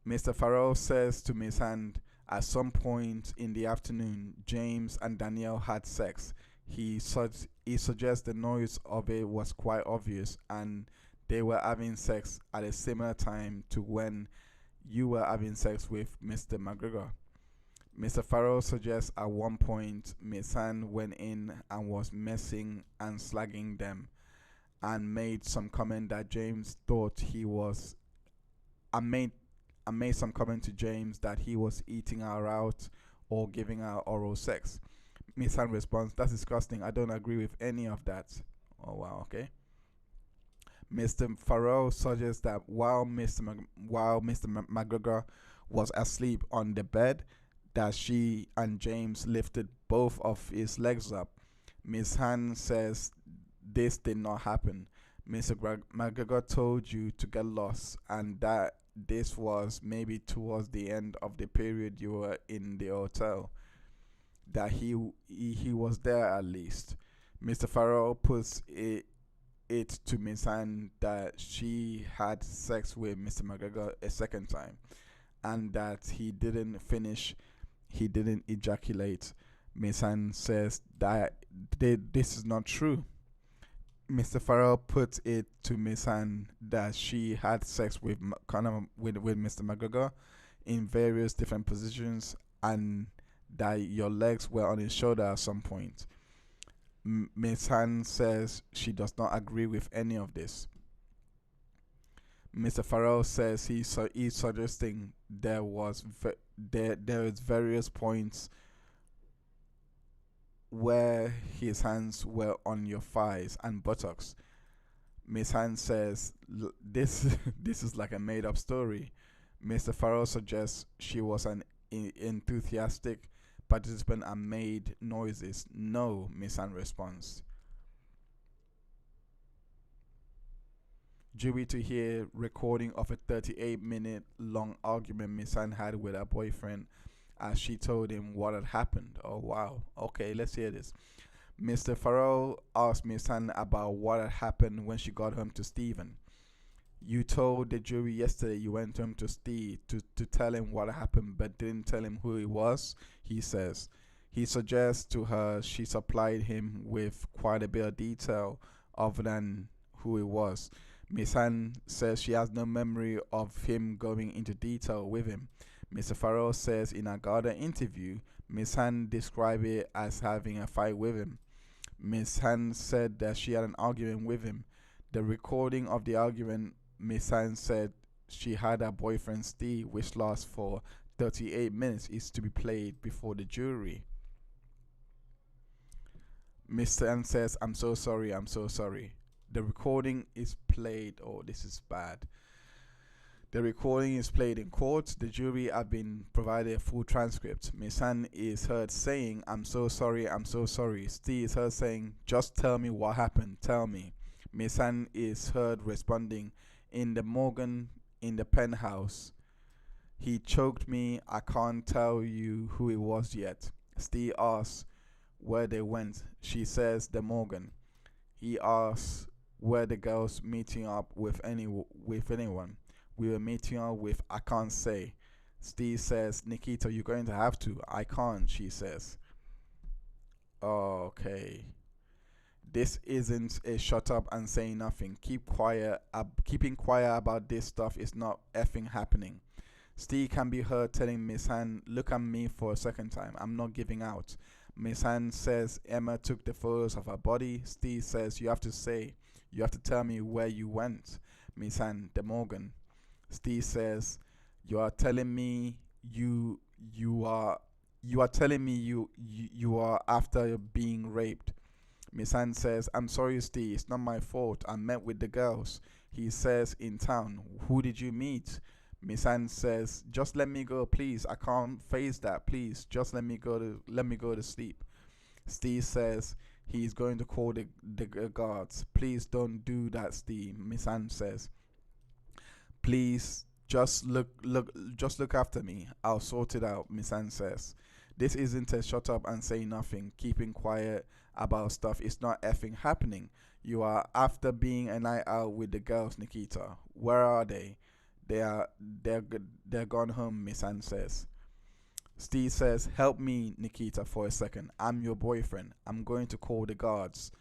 Mr. Farrell says to Miss Hand, at some point in the afternoon, James and Danielle had sex. He suggests the noise of it was quite obvious and they were having sex at a similar time to when you were having sex with Mr. McGregor. Mr. Farrell suggests at one point Miss Hand went in and was messing and slagging them and made some comment that James thought he was I made some comment to James that he was eating her out or giving her oral sex. Miss Hand responds, that's disgusting. I don't agree with any of that. Oh wow, okay. Mr. Farrell suggests that while Mr. McGregor was asleep on the bed, that she and James lifted both of his legs up. Miss Hand says this did not happen. Mr. McGregor told you to get lost and that this was maybe towards the end of the period you were in the hotel. That he was there at least. Mr. Farrell puts it to Miss Hand that she had sex with Mr. McGregor a second time and that he didn't ejaculate. Miss Hand says that this is not true. Mr. Farrell puts it to Miss Hand that she had sex with Mr. McGregor in various different positions and that your legs were on his shoulder at some point. Miss Hand says she does not agree with any of this. Mr. Farrell says he's suggesting there is various points where his hands were on your thighs and buttocks. Miss Hand says this is like a made up story. Mr. Farrell suggests she was an enthusiastic participant and made noises. No, Miss Hand responds. Jury to hear recording of a 38-minute long argument Miss Hand had with her boyfriend as she told him what had happened. Oh wow. Okay, let's hear this. Mr. Farrell asked Miss Hand about what had happened when she got home to Stephen. You told the jury yesterday you went home to Steve to tell him what happened but didn't tell him who he was, he says. He suggests to her she supplied him with quite a bit of detail other than who he was. Miss Hand says she has no memory of him going into detail with him. Mr. Farrell says in a Garda interview, Miss Hand described it as having a fight with him. Miss Hand said that she had an argument with him. The recording of the argument, Miss Hand said she had her boyfriend Steve, which lasts for 38 minutes, is to be played before the jury. Miss Hand says, I'm so sorry, I'm so sorry. The recording is played. Oh, this is bad. The recording is played in court. The jury have been provided a full transcript. Miss Hand is heard saying, I'm so sorry, I'm so sorry. Steve is heard saying, just tell me what happened, tell me. Miss Hand is heard responding, in the Morgan, in the penthouse. He choked me, I can't tell you who it was yet. Steve asks where they went. She says the Morgan. He asks where the girls meeting up with anyone. We were meeting up with, I can't say. Steve says, Nikita, you're going to have to. I can't, she says. Okay. This isn't a shut up and say nothing. Keeping quiet about this stuff is not effing happening. Steve can be heard telling Miss Hand, look at me for a second time. I'm not giving out. Miss Hand says Emma took the photos of her body. Steve says, you have to tell me where you went. Miss Hand, the Morgan. Steve says, you are telling me you are telling me you are after being raped. Miss Hand says, I'm sorry, Steve, it's not my fault. I met with the girls. He says, in town. Who did you meet? Miss Hand says, just let me go, please. I can't face that, please. Just let me go to sleep. Steve says he's going to call the guards. Please don't do that, Steve. Miss Hand says, please just look after me. I'll sort it out, Miss Hand says. This isn't a shut up and say nothing, keeping quiet about stuff. It's not effing happening. You are after being a night out with the girls, Nikita. Where are they? They're gone home, Miss Hand says. Steve says, help me, Nikita, for a second. I'm your boyfriend. I'm going to call the guards.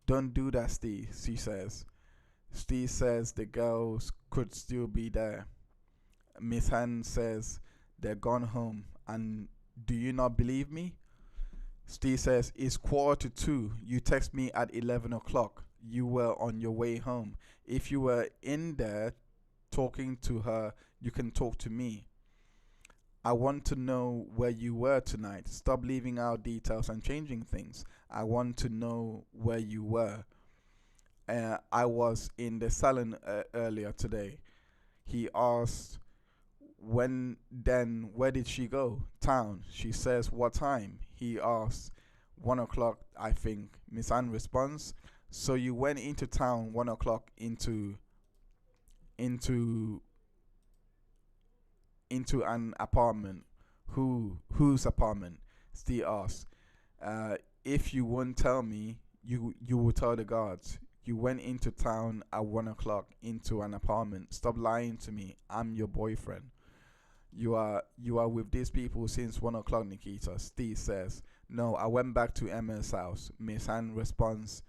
Don't do that, Steve, she says. Steve says the girls could still be there. Miss Hand says they're gone home. And do you not believe me? Steve says, it's 1:45. You text me at 11 o'clock. You were on your way home. If you were in there talking to her, you can talk to me. I want to know where you were tonight. Stop leaving out details and changing things. I want to know where you were. I was in the salon earlier today. He asked, where did she go? Town. She says, what time? He asks, 1 o'clock, I think. Miss Hand responds, so you went into town 1 o'clock into an apartment. Whose apartment? Steve asks. If you won't tell me, you will tell the guards. You went into town at 1 o'clock into an apartment. Stop lying to me. I'm your boyfriend. You are with these people since 1 o'clock, Nikita. Steve says, no, I went back to Emma's house. Miss Hand responds,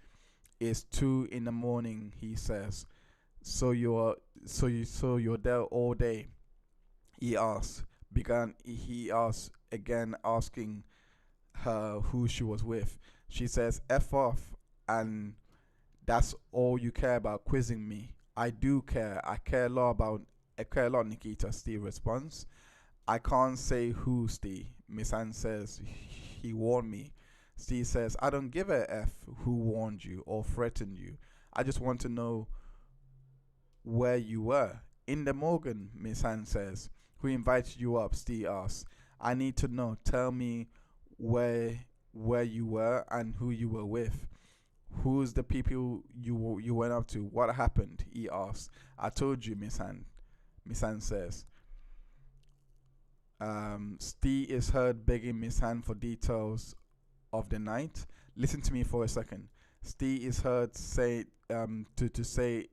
it's 2 in the morning, he says. So you're there all day? He asks again, asking her who she was with. She says, F off, and that's all you care about, quizzing me. I do care. I care a lot, Nikita, Steve responds. I can't say who, Steve. Miss Hand says, he warned me. Steve says, I don't give a F who warned you or threatened you. I just want to know where you were. In the Morgan, Miss Hand says. Who invited you up? Steve asked. I need to know. Tell me where you were and who you were with. Who's the people you went up to? What happened? He asked. I told you, Miss Han. Miss Han says. Steve is heard begging Miss Han for details of the night. Listen to me for a second. Steve is heard say to say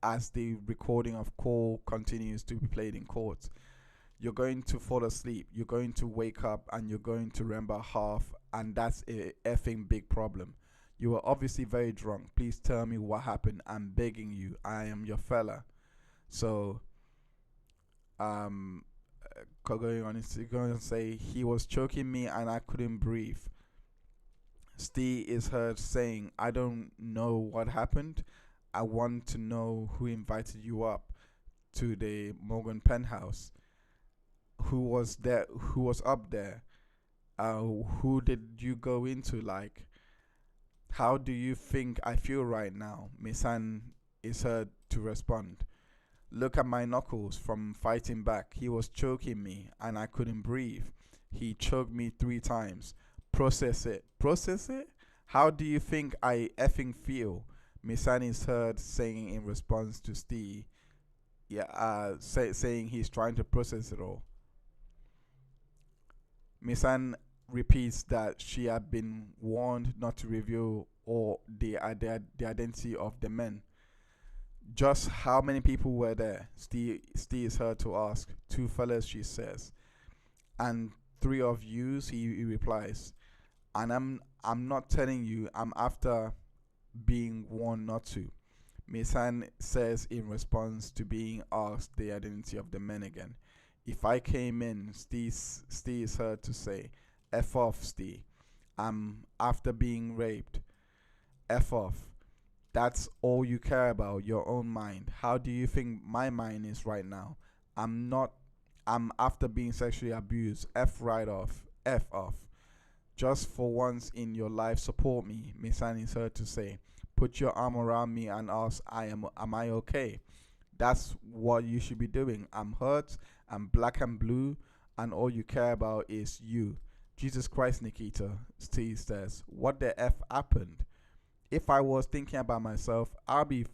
as the recording of call continues to be played in court. You're going to fall asleep. You're going to wake up and you're going to remember half, and that's a effing big problem. You were obviously very drunk. Please tell me what happened. I'm begging you. I am your fella. So, going on, it's going to say he was choking me and I couldn't breathe. Steve is heard saying, I don't know what happened. I want to know who invited you up to the Morgan penthouse. Who was there? Who was up there? Who did you go into? Like, how do you think I feel right now? Miss Han is heard to respond. Look at my knuckles from fighting back. He was choking me and I couldn't breathe. He choked me 3 times. Process it. Process it? How do you think I effing feel? Miss Han is heard saying in response to Steve, saying he's trying to process it all. Miss Han repeats that she had been warned not to reveal the identity of the men. Just how many people were there? Steve is heard to ask. 2 fellas, she says. And 3 of yous, he replies. And I'm not telling you, I'm after being warned not to. Miss Han says in response to being asked the identity of the men again. If I came in, Steve is heard to say, F off, Steve. I'm after being raped. F off. That's all you care about, your own mind. How do you think my mind is right now? I'm after being sexually abused. F right off. F off. Just for once in your life, support me, Miss Han is heard to say. Put your arm around me and ask, am I okay? That's what you should be doing. I'm hurt, I'm black and blue, and all you care about is you. Jesus Christ, Nikita, Steve says. What the F happened? If I was thinking about myself, I'll be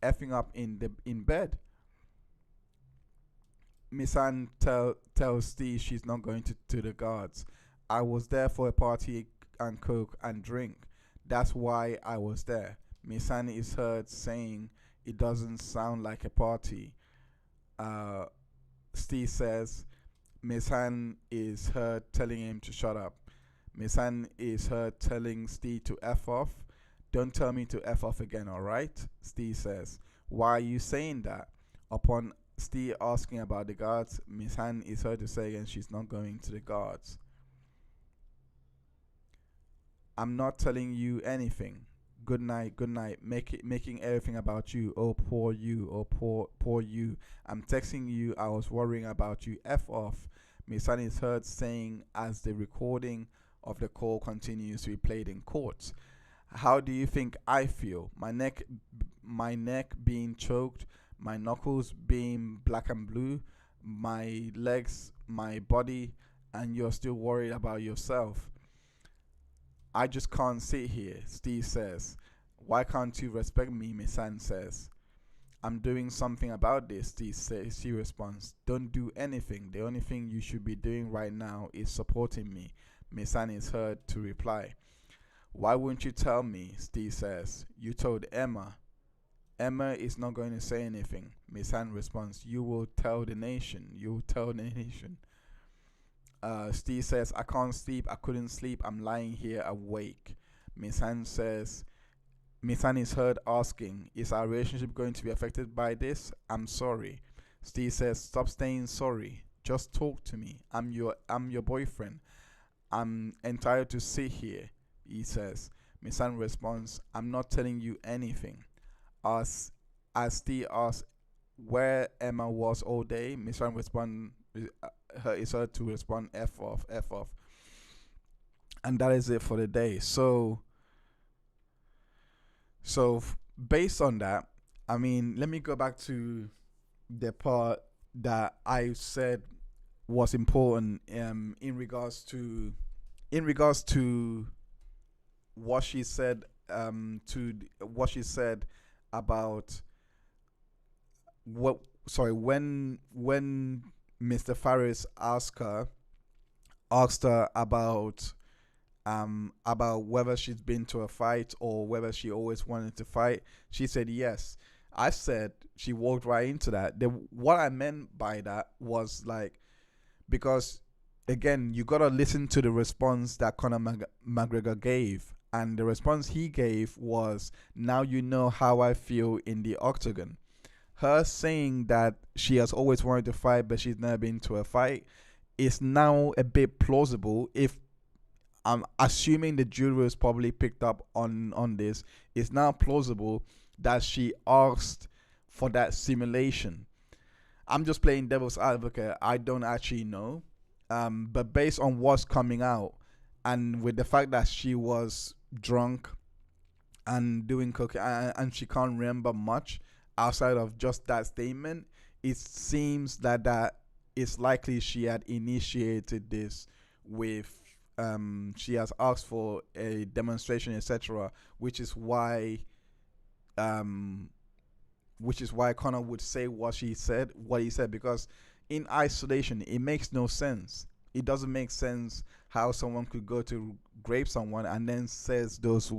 effing up in bed. Miss Han tells Steve she's not going to the guards. I was there for a party and coke and drink. That's why I was there. Miss Han is heard saying it doesn't sound like a party. Steve says Miss Han is heard telling him to shut up. Miss Han is heard telling Steve to F off. Don't tell me to F off again, alright? Steve says. Why are you saying that? Upon Steve asking about the guards, Miss Han is heard to say again she's not going to the guards. I'm not telling you anything. Good night, making everything about you. Oh, poor you, oh, poor you. I'm texting you, I was worrying about you. F off. Miss Han is heard saying as the recording of the call continues to be played in court. How do you think I feel? My neck being choked, my knuckles being black and blue, my legs, my body, and you're still worried about yourself. I just can't sit here, Steve says. Why can't you respect me, Miss Han says. I'm doing something about this, Steve says. She responds, don't do anything. The only thing you should be doing right now is supporting me. Miss Han is heard to reply. Why wouldn't you tell me, Steve says. You told Emma. Emma is not going to say anything. Miss Han responds, you will tell the nation. You will tell the nation. Steve says, I can't sleep. I couldn't sleep. I'm lying here awake. Miss Han is heard asking, is our relationship going to be affected by this? I'm sorry. Steve says, stop saying sorry. Just talk to me. I'm your boyfriend. I'm entitled to sit here, he says. Miss Han responds, I'm not telling you anything. As Steve asks where Emma was all day, Miss Han is heard to respond, F off. And that is it for the day. So based on that, I mean, let me go back to the part that I said was important in regards to what she said what she said about when Mr. Faris asked her about whether she's been to a fight or whether she always wanted to fight. She said yes. I said she walked right into that. What I meant by that was like, because again, you gotta listen to the response that Conor McGregor gave, and the response he gave was, "Now you know how I feel in the octagon." Her saying that she has always wanted to fight, but she's never been to a fight, is now a bit plausible. If I'm assuming the jurors probably picked up on this, it's now plausible that she asked for that simulation. I'm just playing devil's advocate. I don't actually know. But based on what's coming out, and with the fact that she was drunk and doing cocaine, and she can't remember much outside of just that statement, it seems that it's likely she had initiated this with she has asked for a demonstration, etc., which is why Conor would say what he said, because in isolation it makes no sense. It doesn't make sense how someone could go to rape someone and then says those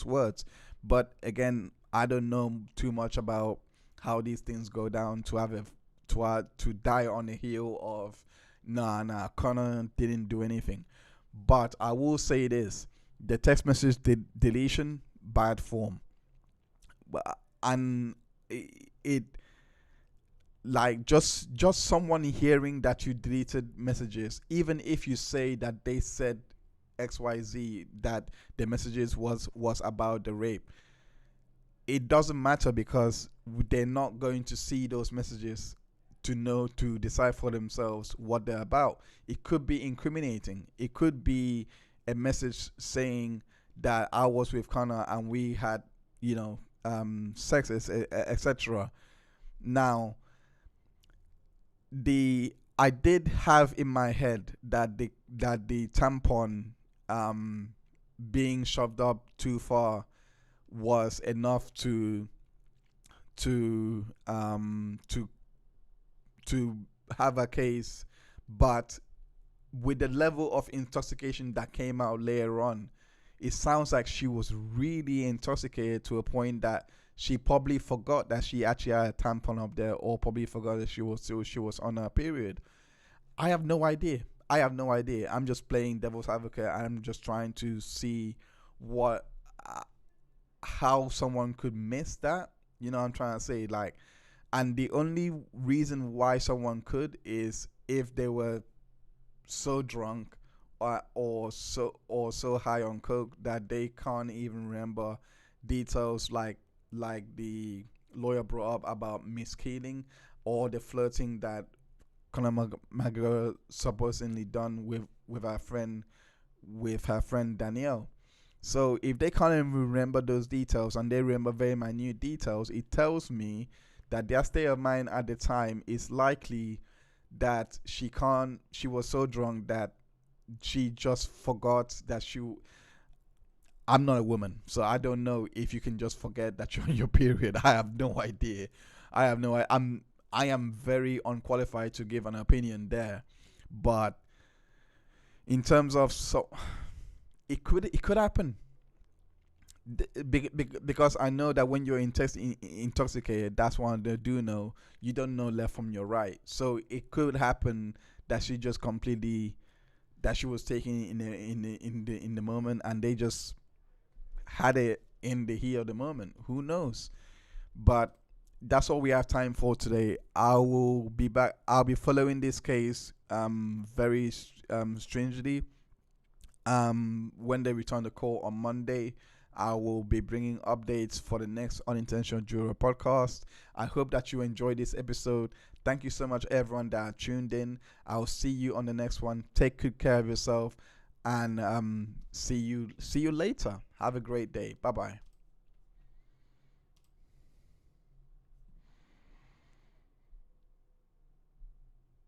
words. But again, I don't know too much about how these things go down to die on the heel of nah, Conor didn't do anything. But I will say this: the text message deletion, bad form. And it like just someone hearing that you deleted messages, even if you say that they said XYZ, that the messages was about the rape, it doesn't matter, because they're not going to see those messages to decide for themselves what they're about. It could be incriminating. It could be a message saying that I was with Conor and we had sex, etc. Now, I did have in my head that the tampon being shoved up too far was enough to have a case, but with the level of intoxication that came out later on, it sounds like she was really intoxicated to a point that she probably forgot that she actually had a tampon up there, or probably forgot that she was on her period. I have no idea. I'm just playing devil's advocate. I'm just trying to see how someone could miss that. You know what I'm trying to say? Like, and the only reason why someone could is if they were so drunk or so high on coke that they can't even remember details like the lawyer brought up about Miss Keeling, or the flirting that Conor McGregor supposedly done with her friend Danielle. So if they can't even remember those details, and they remember very minute details, it tells me that their state of mind at the time is likely that she was so drunk that she just forgot that I'm not a woman, so I don't know if you can just forget that you're on your period. I have no idea. I am very unqualified to give an opinion there. But in terms of, so it could happen. Because I know that when you're intoxicated, that's one they do know. You don't know left from your right, so it could happen that she just completely, that she was taking in the moment, and they just had it in the heat of the moment. Who knows? But that's all we have time for today. I will be back. I'll be following this case very strangely. When they return the call on Monday, I will be bringing updates for the next Unintentional Juror podcast. I hope that you enjoyed this episode. Thank you so much, everyone that tuned in. I'll see you on the next one. Take good care of yourself, and see you later. Have a great day. Bye bye.